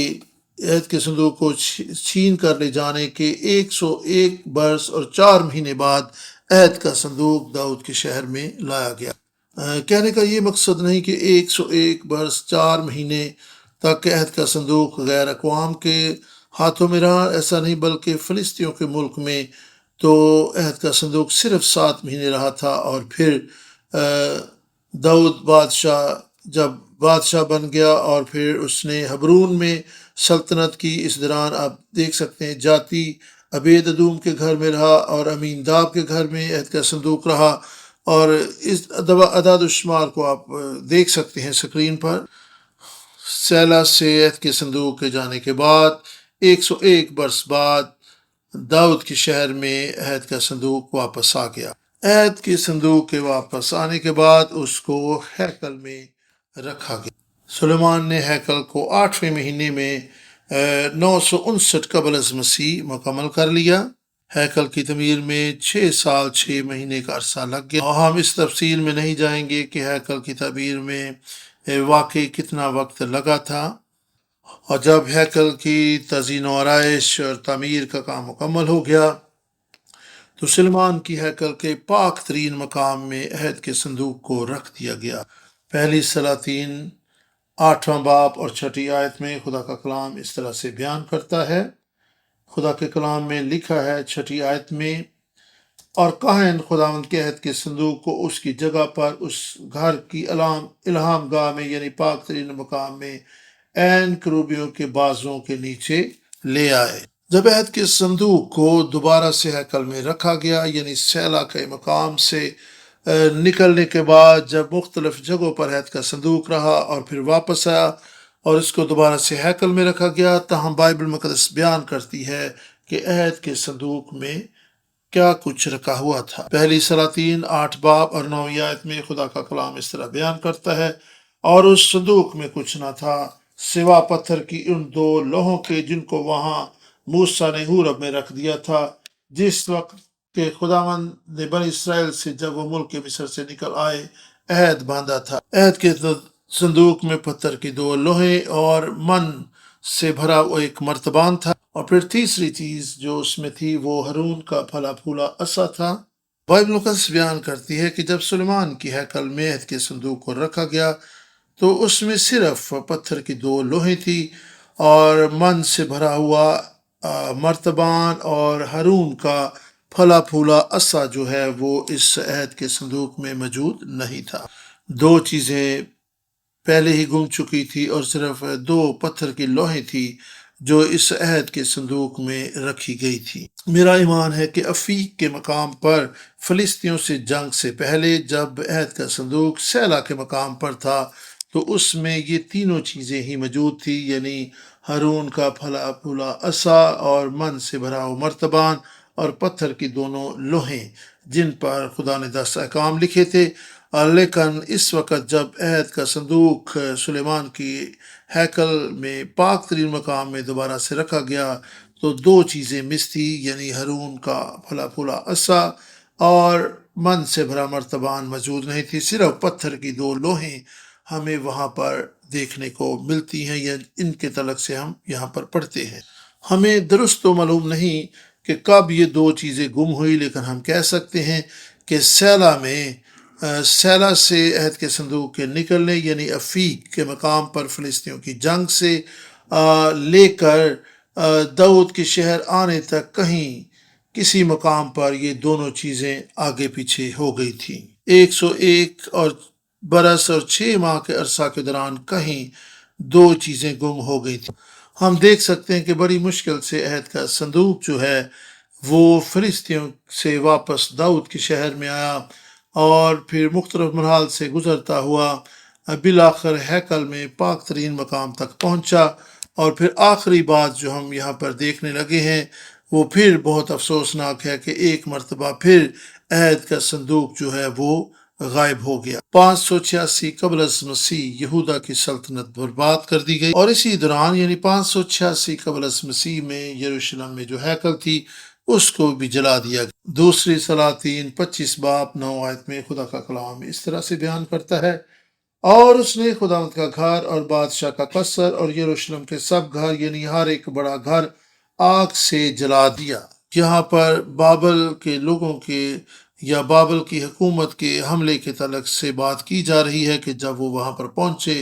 عہد کے صندوق کو چھین کر لے جانے کے 101 برس اور 4 مہینے بعد عہد کا صندوق داؤد کے شہر میں لایا گیا۔ کہنے کا یہ مقصد نہیں کہ 101 برس 4 مہینے تک عہد کا صندوق غیر اقوام کے ہاتھوں میں رہا، ایسا نہیں، بلکہ فلسطینیوں کے ملک میں تو عہد کا صندوق صرف 7 مہینے رہا تھا، اور پھر داؤد جب بادشاہ بن گیا اور پھر اس نے حبرون میں سلطنت کی، اس دوران آپ دیکھ سکتے ہیں جاتی عبید ادوم کے گھر میں رہا اور امیناداب کے گھر میں عہد کا صندوق رہا، اور اس اعداد و شمار کو آپ دیکھ سکتے ہیں اسکرین پر۔ سیلا سے عہد کے صندوق کے جانے کے بعد 101 برس بعد داؤد کے شہر میں عہد کا صندوق واپس آ گیا۔ عہد کے صندوق کے واپس آنے کے بعد اس کو ہیکل میں رکھا گیا۔ سلیمان نے ہیکل کو 8ویں مہینے میں 959 قبل از مسیح مکمل کر لیا۔ ہیکل کی تعمیر میں 6 سال 6 مہینے کا عرصہ لگ گیا، اور ہم اس تفصیل میں نہیں جائیں گے کہ ہیکل کی تعمیر میں واقعی کتنا وقت لگا تھا، اور جب ہیکل کی تزئین و آرائش اور تعمیر کا کام مکمل ہو گیا تو سلیمان کی ہیکل کے پاک ترین مقام میں عہد کے صندوق کو رکھ دیا گیا۔ پہلی سلاطین 8واں باب اور 6 آیت میں خدا کا کلام اس طرح سے بیان کرتا ہے۔ خدا کے کلام میں لکھا ہے 6 آیت میں، اور کاہن خداوند کے عہد کے صندوق کو اس کی جگہ پر اس گھر کی الہام گاہ میں، یعنی پاک ترین مقام میں، عین کروبیوں کے بازوں کے نیچے لے آئے۔ جب عہد کے صندوق کو دوبارہ سے ہیکل میں رکھا گیا، یعنی سیلا کے مقام سے نکلنے کے بعد جب مختلف جگہوں پر عہد کا صندوق رہا اور پھر واپس آیا اور اس کو دوبارہ سے ہیکل میں رکھا گیا، تاہم بائبل مقدس بیان کرتی ہے کہ عہد کے صندوق میں کیا کچھ رکھا ہوا تھا۔ پہلی سلاطین 8 باب اور 9 آیت میں خدا کا کلام اس طرح بیان کرتا ہے، اور اس صندوق میں کچھ نہ تھا سوا پتھر کی ان 2 لوہوں کے جن کو وہاں موسیٰ نے حورب میں رکھ دیا تھا، جس وقت کہ خداوند نے بنی اسرائیل سے جب وہ ملک مصر سے نکل آئے عہد باندھا تھا۔ عہد کے صندوق میں پتھر کی 2 لوہیں اور من سے بھرا وہ ایک مرتبان تھا، اور پھر تیسری چیز جو اس میں تھی وہ ہارون کا پھلا پھولا عصا تھا۔ بائبل مقدس بیان کرتی ہے کہ جب سلیمان کی ہیکل میں عہد کے صندوق کو رکھا گیا تو اس میں صرف پتھر کی 2 لوہیں تھی اور من سے بھرا ہوا مرتبان، اور ہارون کا پھلا پھولا عصا جو ہے وہ اس عہد کے صندوق میں موجود نہیں تھا۔ 2 چیزیں پہلے ہی گم چکی تھی، اور صرف 2 پتھر کی لوہیں تھی جو اس عہد کے صندوق میں رکھی گئی تھی۔ میرا ایمان ہے کہ افیق کے مقام پر فلسطینیوں سے جنگ سے پہلے جب عہد کا صندوق سیلا کے مقام پر تھا تو اس میں یہ تینوں چیزیں ہی موجود تھی، یعنی ہارون کا پھلا پھولا عصا اور من سے بھرا ہوا مرتبان اور پتھر کی 2 لوہیں جن پر خدا نے 10 احکام لکھے تھے۔ لیکن اس وقت جب عہد کا صندوق سلیمان کی ہیکل میں پاک ترین مقام میں دوبارہ سے رکھا گیا تو دو چیزیں مس تھی، یعنی ہارون کا پھلا پھولا عصا اور من سے بھرا مرتبان موجود نہیں تھی، صرف پتھر کی دو لوہیں ہمیں وہاں پر دیکھنے کو ملتی ہیں، یا ان کے تعلق سے ہم یہاں پر پڑھتے ہیں۔ ہمیں درست تو معلوم نہیں کہ کب یہ دو چیزیں گم ہوئی، لیکن ہم کہہ سکتے ہیں کہ سیلا سے عہد کے صندوق کے نکلنے، یعنی افیق کے مقام پر فلسطینیوں کی جنگ سے لے کر داؤد کے شہر آنے تک کہیں کسی مقام پر یہ دونوں چیزیں آگے پیچھے ہو گئی تھیں۔ 101 اور برس اور 6 ماہ کے عرصہ کے دوران کہیں دو چیزیں گم ہو گئی تھیں۔ ہم دیکھ سکتے ہیں کہ بڑی مشکل سے عہد کا صندوق جو ہے وہ فلسطینیوں سے واپس داؤد کے شہر میں آیا، اور پھر مختلف مراحل سے گزرتا ہوا بالآخر ہیکل میں پاک ترین مقام تک پہنچا۔ اور پھر آخری بات جو ہم یہاں پر دیکھنے لگے ہیں وہ پھر بہت افسوسناک ہے کہ ایک مرتبہ پھر عہد کا صندوق جو ہے وہ غائب ہو گیا۔ 586 قبل از مسیح یہودا کی سلطنت برباد کر دی گئی، اور اسی دوران یعنی 586 قبل از مسیح میں یروشلم میں جو ہیکل تھی اس کو بھی جلا دیا گیا۔ دوسری سلاطین 25 باب 9 آیت میں خدا کا کلام اس طرح سے بیان کرتا ہے، اور اس نے خداوند کا گھر اور بادشاہ کا قصر اور یروشلم کے سب گھر، یعنی ہر ایک بڑا گھر آگ سے جلا دیا۔ یہاں پر بابل کے لوگوں کے یا بابل کی حکومت کے حملے کے تعلق سے بات کی جا رہی ہے کہ جب وہ وہاں پر پہنچے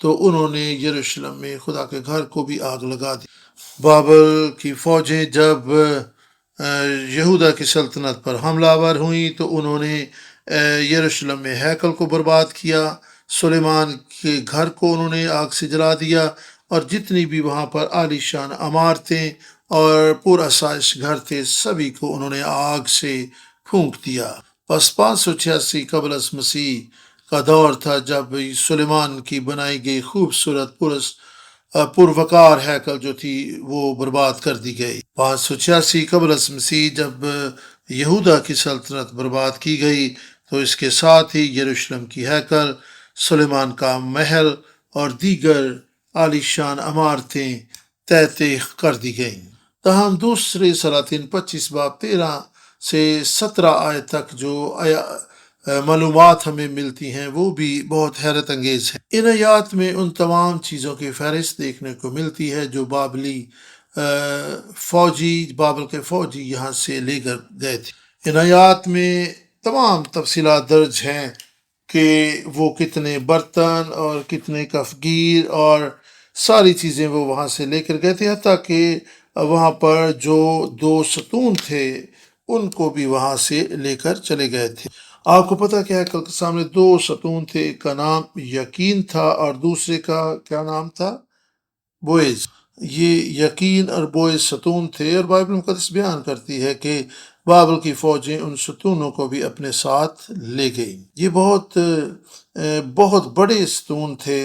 تو انہوں نے یروشلم میں خدا کے گھر کو بھی آگ لگا دی۔ بابل کی فوجیں جب یہودا کی سلطنت پر حملہ آور ہوئیں تو انہوں نے یروشلم میں ہیکل کو برباد کیا، سلیمان کے گھر کو انہوں نے آگ سے جلا دیا، اور جتنی بھی وہاں پر عالی شان عمارتیں اور پرآسائش گھر تھے سبھی کو انہوں نے آگ سے پھونک دیا۔ بس 586 قبل از مسیح کا دور تھا جب سلیمان کی بنائی گئی خوبصورت پروقار ہیکل جو تھی وہ برباد کر دی گئی۔ 586 قبل از مسیح جب یہودا کی سلطنت برباد کی گئی تو اس کے ساتھ ہی یروشلم کی ہیکل، سلیمان کا محل اور دیگر عالی شان عمارتیں تحت کر دی گئیں۔ تاہم دوسرے سلاطین 25 باب 13 سے 17 آیت تک جو معلومات ہمیں ملتی ہیں وہ بھی بہت حیرت انگیز ہے۔ ان آیات میں ان تمام چیزوں کی فہرست دیکھنے کو ملتی ہے جو بابل کے فوجی یہاں سے لے کر گئے تھے۔ ان آیات میں تمام تفصیلات درج ہیں کہ وہ کتنے برتن اور کتنے کفگیر اور ساری چیزیں وہ وہاں سے لے کر گئے تھے، حتیٰ کہ وہاں پر جو 2 ستون تھے ان کو بھی وہاں سے لے کر چلے گئے تھے۔ آپ کو پتہ کیا ہے، کل کے سامنے 2 ستون تھے، ایک کا نام یقین تھا اور دوسرے کا کیا نام تھا؟ بوئز۔ یہ یقین اور بوئز ستون تھے، اور بائبل مقدس بیان کرتی ہے کہ بابل کی فوجیں ان ستونوں کو بھی اپنے ساتھ لے گئیں۔ یہ بہت بڑے ستون تھے،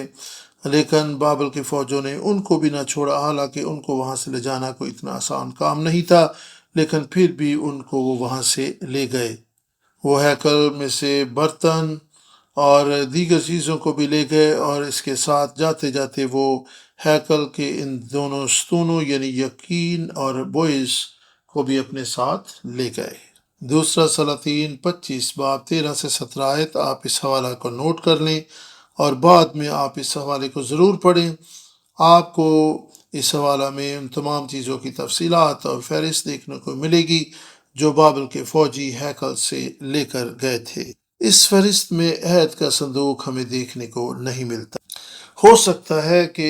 لیکن بابل کی فوجوں نے ان کو بھی نہ چھوڑا، حالانکہ ان کو وہاں سے لے جانا کوئی اتنا آسان کام نہیں تھا، لیکن پھر بھی ان کو وہ وہاں سے لے گئے۔ وہ ہیکل میں سے برتن اور دیگر چیزوں کو بھی لے گئے، اور اس کے ساتھ جاتے جاتے وہ ہیکل کے ان دونوں ستونوں یعنی یقین اور بوئز کو بھی اپنے ساتھ لے گئے۔ دوسرا سلاطین 25 باب 13 سے 17 آیت، آپ اس حوالہ کو نوٹ کر لیں اور بعد میں آپ اس حوالے کو ضرور پڑھیں۔ آپ کو اس حوالہ میں ان تمام چیزوں کی تفصیلات اور فہرست دیکھنے کو ملے گی جو بابل کے فوجی ہیکل سے لے کر گئے تھے۔ اس فہرست میں عہد کا صندوق ہمیں دیکھنے کو نہیں ملتا۔ ہو سکتا ہے کہ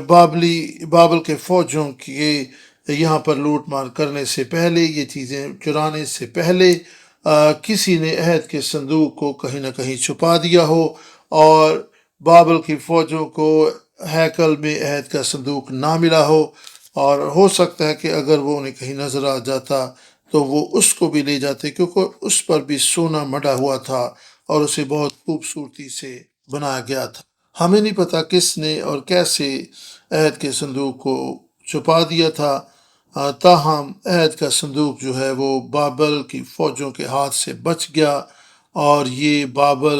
بابل کے فوجوں کے یہاں پر لوٹ مار کرنے سے پہلے، یہ چیزیں چرانے سے پہلے کسی نے عہد کے صندوق کو کہیں نہ کہیں چھپا دیا ہو، اور بابل کی فوجوں کو ہیکل میں عہد کا صندوق نہ ملا اور ہو سکتا ہے کہ اگر وہ انہیں کہیں نظر آ جاتا تو وہ اس کو بھی لے جاتے، کیونکہ اس پر بھی سونا مڈا ہوا تھا اور اسے بہت خوبصورتی سے بنایا گیا تھا۔ ہمیں نہیں پتا کس نے اور کیسے عہد کے صندوق کو چھپا دیا تھا، تاہم عہد کا صندوق جو ہے وہ بابل کی فوجوں کے ہاتھ سے بچ گیا اور یہ بابل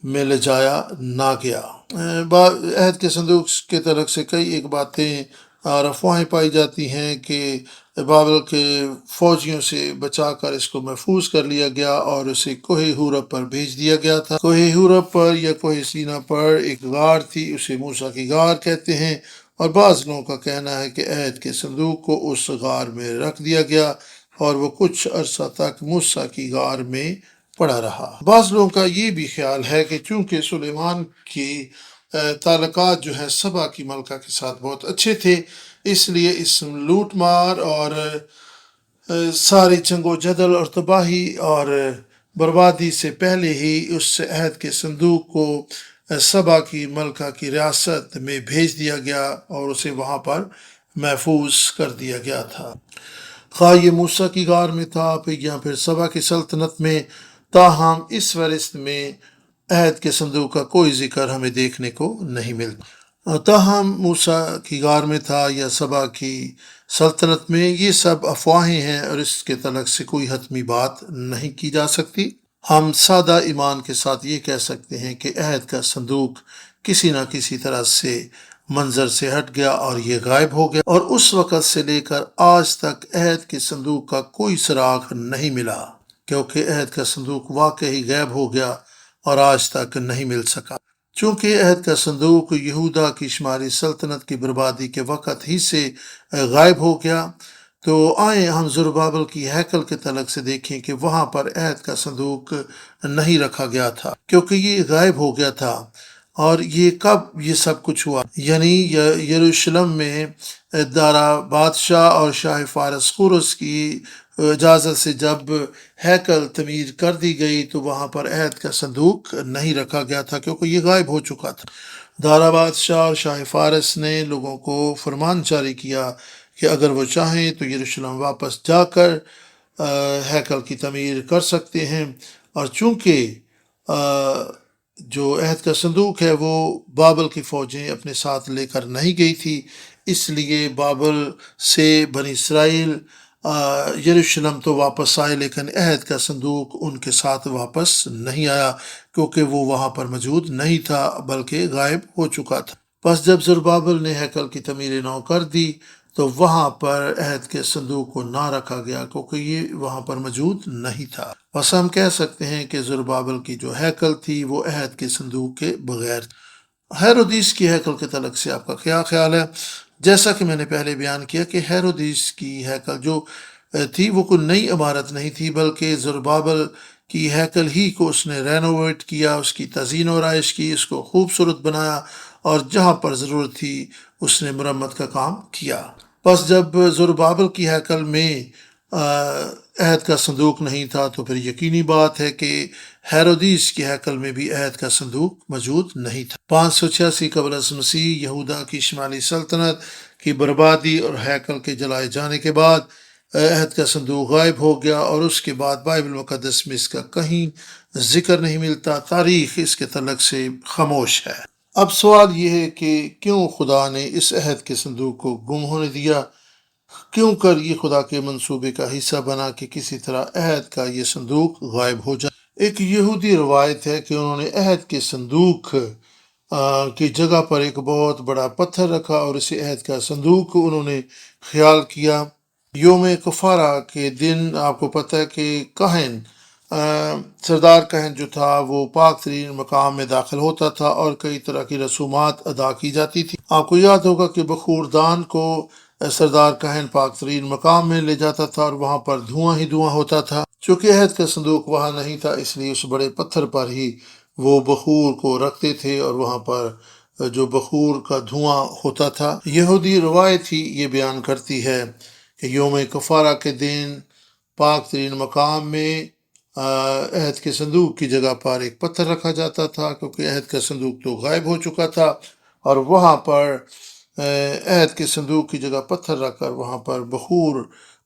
میں لے جایا نہ گیا۔ عہد کے صندوق کے طرف سے کئی ایک باتیں اور افواہیں پائی جاتی ہیں کہ بابل کے فوجیوں سے بچا کر اس کو محفوظ کر لیا گیا اور اسے کوہ ہورب پر بھیج دیا گیا تھا۔ کوہ ہورب پر یا کوہ سینا پر ایک غار تھی، اسے موسیٰ کی غار کہتے ہیں، اور بعض لوگوں کا کہنا ہے کہ عہد کے صندوق کو اس غار میں رکھ دیا گیا اور وہ کچھ عرصہ تک موسیٰ کی غار میں پڑا رہا۔ بعض لوگوں کا یہ بھی خیال ہے کہ چونکہ سلیمان کی تعلقات جو ہے سبا کی ملکہ کے ساتھ بہت اچھے تھے، اس لیے اس لوٹ مار اور ساری جنگ و جدل اور تباہی اور بربادی سے پہلے ہی اس عہد کے صندوق کو سبا کی ملکہ کی ریاست میں بھیج دیا گیا اور اسے وہاں پر محفوظ کر دیا گیا تھا۔ خواہ یہ موسیٰ کی غار میں تھا یا پھر سبا کی سلطنت میں، تاہم اس فہرست میں عہد کے صندوق کا کوئی ذکر ہمیں دیکھنے کو نہیں ملتا۔ تاہم موسیٰ کی غار میں تھا یا سبا کی سلطنت میں، یہ سب افواہیں ہیں اور اس کے تعلق سے کوئی حتمی بات نہیں کی جا سکتی۔ ہم سادہ ایمان کے ساتھ یہ کہہ سکتے ہیں کہ عہد کا صندوق کسی نہ کسی طرح سے منظر سے ہٹ گیا اور یہ غائب ہو گیا، اور اس وقت سے لے کر آج تک عہد کے صندوق کا کوئی سراغ نہیں ملا، کیونکہ عہد کا صندوق واقعی غائب ہو گیا اور آج تک نہیں مل سکا۔ چونکہ عہد کا صندوق یہودا کی شمالی سلطنت کی بربادی کے وقت ہی سے غائب ہو گیا، تو آئیں ہم زربابل کی ہیکل کے تعلق سے دیکھیں کہ وہاں پر عہد کا صندوق نہیں رکھا گیا تھا، کیونکہ یہ غائب ہو گیا تھا۔ اور یہ کب یہ سب کچھ ہوا؟ یعنی یروشلم میں دارا بادشاہ اور شاہ فارس قرس کی اجازت سے جب ہیکل تعمیر کر دی گئی تو وہاں پر عہد کا صندوق نہیں رکھا گیا تھا، کیونکہ یہ غائب ہو چکا تھا۔ دارا بادشاہ اور شاہ فارس نے لوگوں کو فرمان جاری کیا کہ اگر وہ چاہیں تو یروشلم واپس جا کر ہیکل کی تعمیر کر سکتے ہیں، اور چونکہ جو عہد کا صندوق ہے وہ بابل کی فوجیں اپنے ساتھ لے کر نہیں گئی تھی، اس لیے بابل سے بنی اسرائیل یروشلم تو واپس آئے، لیکن عہد کا صندوق ان کے ساتھ واپس نہیں آیا، کیونکہ وہ وہاں پر موجود نہیں تھا بلکہ غائب ہو چکا تھا۔ پس جب زربابل نے ہیکل کی تعمیر نو کر دی تو وہاں پر عہد کے صندوق کو نہ رکھا گیا، کیونکہ یہ وہاں پر موجود نہیں تھا۔ بس ہم کہہ سکتے ہیں کہ زربابل کی جو ہیکل تھی وہ عہد کے صندوق کے بغیر تھی۔ ہیرودیس کی ہیکل کے تعلق سے آپ کا کیا خیال ہے؟ جیسا کہ میں نے پہلے بیان کیا کہ ہیرودیس کی ہیکل جو تھی وہ کوئی نئی عمارت نہیں تھی، بلکہ زربابل کی ہیکل ہی کو اس نے رینوویٹ کیا، اس کی تزئین و آرائش کی، اس کو خوبصورت بنایا، اور جہاں پر ضرورت تھی اس نے مرمت کا کام کیا۔ بس جب زربابل کی ہیکل میں عہد کا صندوق نہیں تھا تو پھر یقینی بات ہے کہ ہیرودیس کی ہیکل میں بھی عہد کا صندوق موجود نہیں تھا۔ 586 قبل از مسیح یہودا کی شمالی سلطنت کی بربادی اور ہیکل کے جلائے جانے کے بعد عہد کا صندوق غائب ہو گیا، اور اس کے بعد بائبل مقدس میں اس کا کہیں ذکر نہیں ملتا۔ تاریخ اس کے تعلق سے خاموش ہے۔ اب سوال یہ ہے کہ کیوں خدا نے اس عہد کے صندوق کو گم ہونے دیا؟ کیوں کر یہ خدا کے منصوبے کا حصہ بنا کہ کسی طرح عہد کا یہ صندوق غائب ہو جائے؟ ایک یہودی روایت ہے کہ انہوں نے عہد کے صندوق کی جگہ پر ایک بہت بڑا پتھر رکھا اور اسے عہد کا صندوق انہوں نے خیال کیا۔ یوم کفارہ کے دن آپ کو پتہ ہے کہ کاہن سردار کاہن جو تھا وہ پاک ترین مقام میں داخل ہوتا تھا اور کئی طرح کی رسومات ادا کی جاتی تھی۔ آپ کو یاد ہوگا کہ بخور دان کو سردار کاہن پاک ترین مقام میں لے جاتا تھا اور وہاں پر دھواں ہی دھواں ہوتا تھا۔ چونکہ عہد کا صندوق وہاں نہیں تھا، اس لیے اس بڑے پتھر پر ہی وہ بخور کو رکھتے تھے اور وہاں پر جو بخور کا دھواں ہوتا تھا۔ یہودی روایت ہی یہ بیان کرتی ہے کہ یوم کفارہ کے دن پاک ترین مقام میں عہد کے صندوق کی جگہ پر ایک پتھر رکھا جاتا تھا، کیونکہ عہد کا صندوق تو غائب ہو چکا تھا، اور وہاں پر عہد کے صندوق کی جگہ پتھر رکھ کر وہاں پر بخور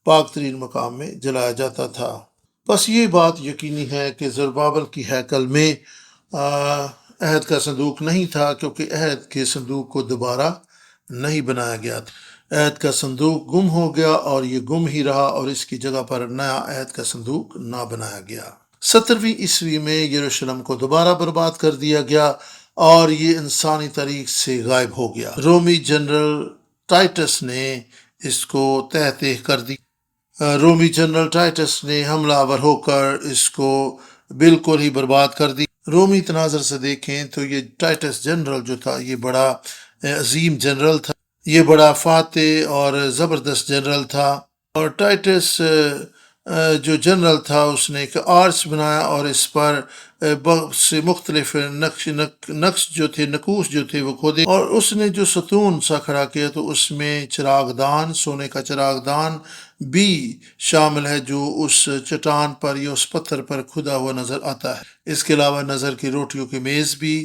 پاک ترین مقام میں جلایا جاتا تھا۔ بس یہ بات یقینی ہے کہ زربابل کی ہیکل میں عہد کا صندوق نہیں تھا، کیونکہ عہد کے صندوق کو دوبارہ نہیں بنایا گیا تھا۔ عہد کا صندوق گم ہو گیا اور یہ گم ہی رہا، اور اس کی جگہ پر نیا عہد کا صندوق نہ بنایا گیا۔ 17ویں عیسوی میں یروشلم کو دوبارہ برباد کر دیا گیا اور یہ انسانی تاریخ سے غائب ہو گیا۔ رومی جنرل ٹائٹس نے اس کو تہہ تیہ کر دی۔ رومی جنرل ٹائٹس نے حملہ آور ہو کر اس کو بالکل ہی برباد کر دی۔ رومی تناظر سے دیکھیں تو یہ ٹائٹس جنرل جو تھا یہ بڑا عظیم جنرل تھا، یہ بڑا فاتح اور زبردست جنرل تھا۔ اور ٹائٹس جو جنرل تھا اس نے ایک آرچ بنایا اور اس پر بہت سے مختلف نقش جو تھے، نقوش جو تھے وہ کھودے، اور اس نے جو ستون سا کھڑا کیا تو اس میں چراغ دان، سونے کا چراغ دان بھی شامل ہے جو اس چٹان پر یا اس پتھر پر کھدا ہوا نظر آتا ہے۔ اس کے علاوہ نظر کی روٹیوں کی میز بھی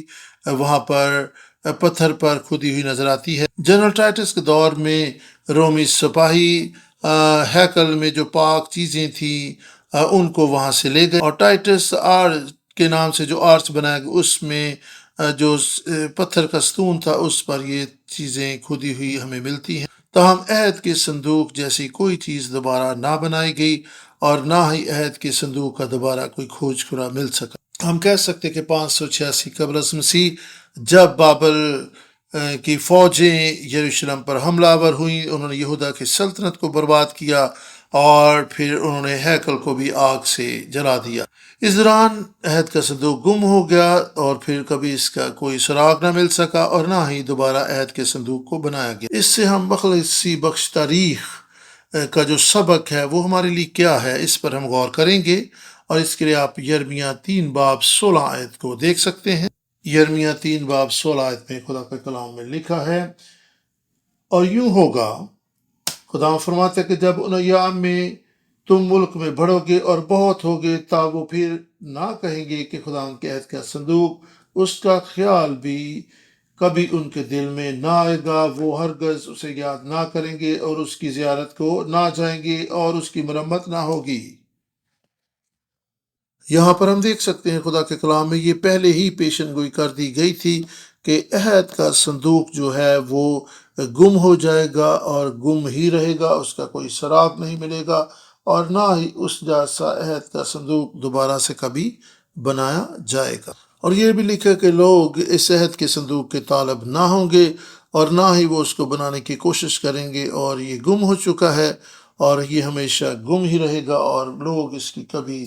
وہاں پر پتھر پر کھدی ہوئی نظر آتی ہے۔ جنرل ٹائٹس کے دور میں رومی سپاہی ہیکل میں جو پاک چیزیں تھیں ان کو وہاں سے لے گئے، اور ٹائٹس کے نام سے جو آرچ بنایا گیا اس میں جو پتھر کا ستون تھا اس پر یہ چیزیں کھدی ہوئی ہمیں ملتی ہیں۔ تاہم عہد کے صندوق جیسی کوئی چیز دوبارہ نہ بنائی گئی اور نہ ہی عہد کے صندوق کا دوبارہ کوئی کھوج خرا مل سکا۔ ہم کہہ سکتے کہ 586 قبل از مسیح جب بابل کی فوجیں یروشلم پر حملہ آور ہوئیں، انہوں نے یہودا کی سلطنت کو برباد کیا اور پھر انہوں نے ہیکل کو بھی آگ سے جلا دیا۔ اس دوران عہد کا صندوق گم ہو گیا اور پھر کبھی اس کا کوئی سراغ نہ مل سکا اور نہ ہی دوبارہ عہد کے صندوق کو بنایا گیا۔ اس سے ہم مخلصی بخش تاریخ کا جو سبق ہے وہ ہمارے لیے کیا ہے، اس پر ہم غور کریں گے، اور اس کے لیے آپ یرمیہ 3 باب 16 آیت کو دیکھ سکتے ہیں۔ یرمیہ 3 باب 16 آیت میں خدا کے کلام میں لکھا ہے، اور یوں ہوگا، خدا فرماتا ہے کہ جب ان ایام میں تم ملک میں بڑھو گے اور بہت ہوگے، تا وہ پھر نہ کہیں گے کہ خدا ان کے عہد کا صندوق، اس کا خیال بھی کبھی ان کے دل میں نہ آئے گا، وہ ہرگز اسے یاد نہ کریں گے اور اس کی زیارت کو نہ جائیں گے اور اس کی مرمت نہ ہوگی۔ یہاں پر ہم دیکھ سکتے ہیں خدا کے کلام میں یہ پہلے ہی پیشن گوئی کر دی گئی تھی کہ عہد کا صندوق جو ہے وہ گم ہو جائے گا اور گم ہی رہے گا، اس کا کوئی سراغ نہیں ملے گا، اور نہ ہی اس جیسا عہد کا صندوق دوبارہ سے کبھی بنایا جائے گا۔ اور یہ بھی لکھا کہ لوگ اس عہد کے صندوق کے طالب نہ ہوں گے اور نہ ہی وہ اس کو بنانے کی کوشش کریں گے، اور یہ گم ہو چکا ہے اور یہ ہمیشہ گم ہی رہے گا، اور لوگ اس کی کبھی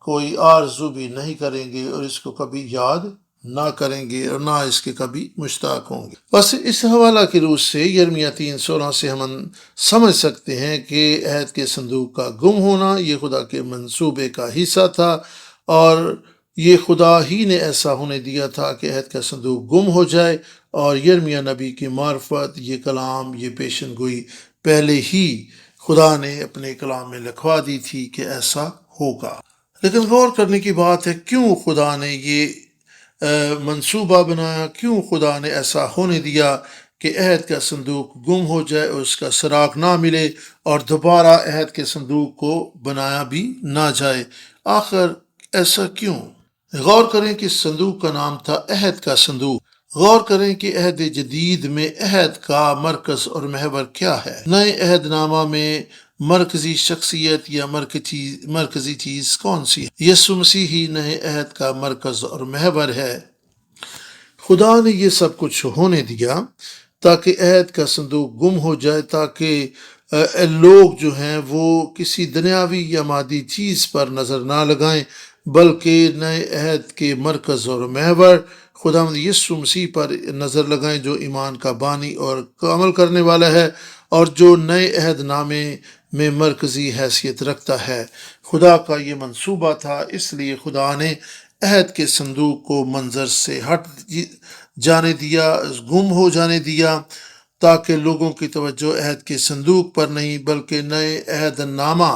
کوئی آرزو بھی نہیں کریں گے اور اس کو کبھی یاد نہ کریں گے اور نہ اس کے کبھی مشتاق ہوں گے۔ بس اس حوالہ کی روح سے یرمیہ 3:16 سے ہم سمجھ سکتے ہیں کہ عہد کے صندوق کا گم ہونا یہ خدا کے منصوبے کا حصہ تھا، اور یہ خدا ہی نے ایسا ہونے دیا تھا کہ عہد کا صندوق گم ہو جائے، اور یرمیہ نبی کی معرفت، یہ کلام، یہ پیشن گوئی پہلے ہی خدا نے اپنے کلام میں لکھوا دی تھی کہ ایسا ہوگا۔ لیکن غور کرنے کی بات ہے کیوں خدا نے یہ منصوبہ بنایا، کیوں خدا نے ایسا ہونے دیا کہ عہد کا صندوق گم ہو جائے اور اس کا سراغ نہ ملے اور دوبارہ عہد کے صندوق کو بنایا بھی نہ جائے؟ آخر ایسا کیوں؟ غور کریں کہ صندوق کا نام تھا عہد کا صندوق۔ غور کریں کہ عہد جدید میں عہد کا مرکز اور محور کیا ہے۔ نئے عہد نامہ میں مرکزی شخصیت یا مرکزی چیز کون سی ہے؟ یسوع مسیح ہی نئے عہد کا مرکز اور محور ہے۔ خدا نے یہ سب کچھ ہونے دیا تاکہ عہد کا صندوق گم ہو جائے، تاکہ لوگ جو ہیں وہ کسی دنیاوی یا مادی چیز پر نظر نہ لگائیں، بلکہ نئے عہد کے مرکز اور محور خداوند یسوع مسیح پر نظر لگائیں، جو ایمان کا بانی اور عمل کرنے والا ہے اور جو نئے عہد نامے میں مرکزی حیثیت رکھتا ہے۔ خدا کا یہ منصوبہ تھا، اس لیے خدا نے عہد کے صندوق کو منظر سے ہٹ جانے دیا، گم ہو جانے دیا، تاکہ لوگوں کی توجہ عہد کے صندوق پر نہیں بلکہ نئے عہد نامہ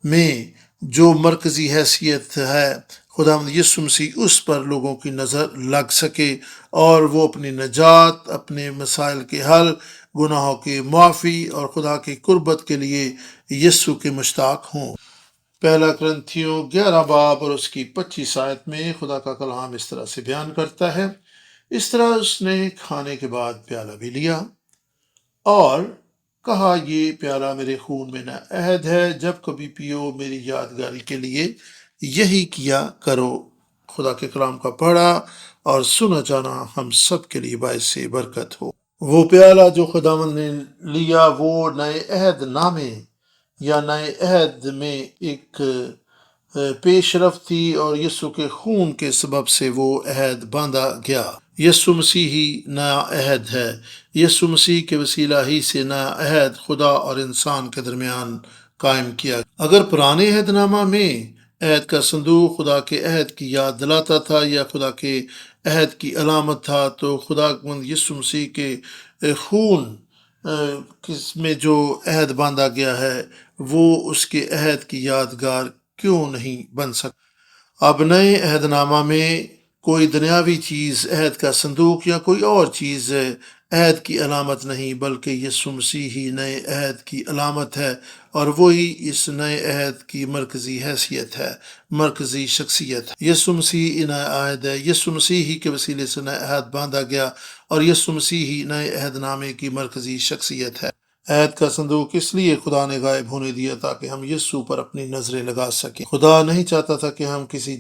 میں جو مرکزی حیثیت ہے خداوند یسوع مسیح، اس پر لوگوں کی نظر لگ سکے اور وہ اپنی نجات، اپنے مسائل کے حل، گناہوں کی معافی اور خدا کی قربت کے لیے یسوع کے مشتاق ہوں۔ پہلا کرنتھیوں 11 باب اور اس کی 25 آیت میں خدا کا کلام اس طرح سے بیان کرتا ہے، اس طرح اس نے کھانے کے بعد پیالہ بھی لیا اور کہا، یہ پیالہ میرے خون میں نیا عہد ہے، جب کبھی پیو میری یادگاری کے لیے یہی کیا کرو۔ خدا کے کلام کا پڑھا اور سنا جانا ہم سب کے لیے باعث برکت ہو۔ وہ پیالہ جو خداوند نے لیا وہ نئے عہد نامے یا نئے عہد میں ایک پیش رفت تھی، اور یسوع کے خون کے سبب سے وہ عہد باندھا گیا۔ یسوع مسیح ہی نیا عہد ہے۔ یسوع مسیح کے وسیلہ ہی سے نیا عہد خدا اور انسان کے درمیان قائم کیا۔ اگر پرانے عہد نامہ میں عہد کا صندوق خدا کے عہد کی یاد دلاتا تھا یا خدا کے عہد کی علامت تھا، تو خدا یسوع مسیح کے خون کس میں جو عہد باندھا گیا ہے وہ اس کے عہد کی یادگار کیوں نہیں بن سکتا؟ اب نئے عہد نامہ میں کوئی دنیاوی چیز عہد کا صندوق یا کوئی اور چیز عہد کی علامت نہیں، بلکہ یسوع مسیح ہی نئے عہد کی علامت ہے، اور وہی اس نئے عہد کی مرکزی حیثیت ہے، مرکزی شخصیت ہے۔ یسوع مسیح نئے عہد ہے، یسوع مسیح ہی کے وسیلے سے نئے عہد باندھا گیا، اور یسوع مسیح ہی نئے عہد نامے کی مرکزی شخصیت ہے۔ عہد کا صندوق اس لیے خدا نے غائب ہونے دیا تاکہ ہم یسوع پر اپنی نظریں لگا سکیں۔ خدا نہیں چاہتا تھا کہ ہم کسی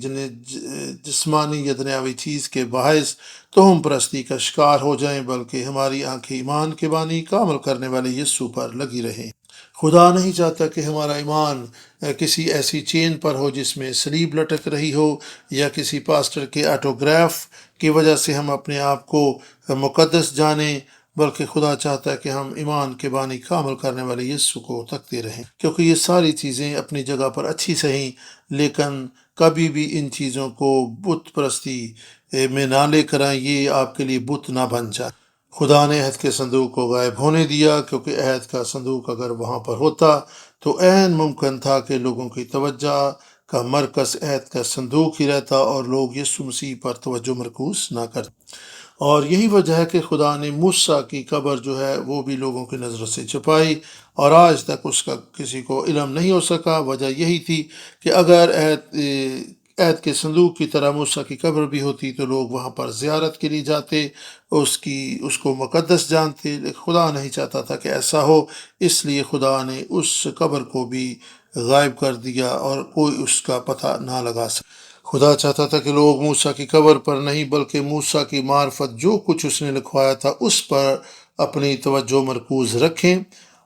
جسمانی یا دنیاوی چیز کے باعث توہم پرستی کا شکار ہو جائیں، بلکہ ہماری آنکھیں ایمان کے بانی کا عمل کرنے والے یسوع پر لگی رہیں۔ خدا نہیں چاہتا کہ ہمارا ایمان کسی ایسی چین پر ہو جس میں صلیب لٹک رہی ہو، یا کسی پاسٹر کے آٹوگراف کی وجہ سے ہم اپنے آپ کو مقدس جانیں، بلکہ خدا چاہتا ہے کہ ہم ایمان کے بانی کا عمل کرنے والے یسوع کو تکتے رہیں۔ کیونکہ یہ ساری چیزیں اپنی جگہ پر اچھی سہیں، لیکن کبھی بھی ان چیزوں کو بت پرستی میں نہ لے کر آئیں، یہ آپ کے لیے بت نہ بن جائے۔ خدا نے عہد کے صندوق کو غائب ہونے دیا، کیونکہ عہد کا صندوق اگر وہاں پر ہوتا تو عین ممکن تھا کہ لوگوں کی توجہ کا مرکز عہد کا صندوق ہی رہتا اور لوگ یسوع مسیح پر توجہ مرکوز نہ کرتے۔ اور یہی وجہ ہے کہ خدا نے موسیٰ کی قبر جو ہے وہ بھی لوگوں کی نظروں سے چھپائی، اور آج تک اس کا کسی کو علم نہیں ہو سکا۔ وجہ یہی تھی کہ اگر عہد کے صندوق کی طرح موسیٰ کی قبر بھی ہوتی تو لوگ وہاں پر زیارت کے لیے جاتے، اس کو مقدس جانتے، لیکن خدا نہیں چاہتا تھا کہ ایسا ہو، اس لیے خدا نے اس قبر کو بھی غائب کر دیا اور کوئی اس کا پتہ نہ لگا سکا۔ خدا چاہتا تھا کہ لوگ موسیٰ کی قبر پر نہیں بلکہ موسیٰ کی معرفت جو کچھ اس نے لکھوایا تھا اس پر اپنی توجہ مرکوز رکھیں،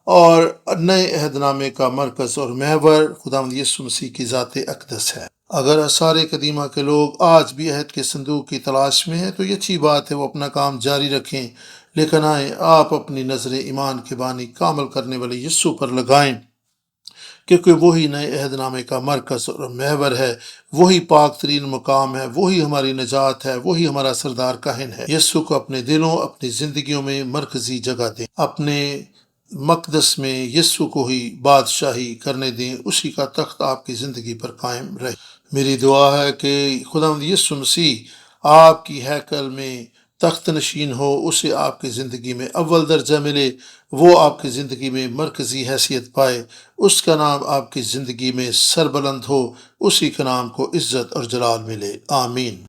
اور نئے عہد نامے کا مرکز اور محور خداوند یسوع مسیح کی ذات اقدس ہے۔ اگر آثار قدیمہ کے لوگ آج بھی عہد کے صندوق کی تلاش میں ہیں تو یہ اچھی بات ہے، وہ اپنا کام جاری رکھیں، لیکن آئیں آپ اپنی نظر ایمان کے بانی کا عمل کرنے والے یسوع پر لگائیں، کیونکہ وہی نئے عہد نامے کا مرکز اور محور ہے، وہی پاک ترین مقام ہے، وہی ہماری نجات ہے، وہی ہمارا سردار کاہن ہے۔ یسوع کو اپنے دلوں، اپنی زندگیوں میں مرکزی جگہ دیں، اپنے مقدس میں یسوع کو ہی بادشاہی کرنے دیں، اسی کا تخت آپ کی زندگی پر قائم رہے۔ میری دعا ہے کہ خداوند یسوع مسیح آپ کی ہیکل میں تخت نشین ہو، اسے آپ کی زندگی میں اول درجہ ملے، وہ آپ کی زندگی میں مرکزی حیثیت پائے، اس کا نام آپ کی زندگی میں سربلند ہو، اسی کے نام کو عزت اور جلال ملے۔ آمین۔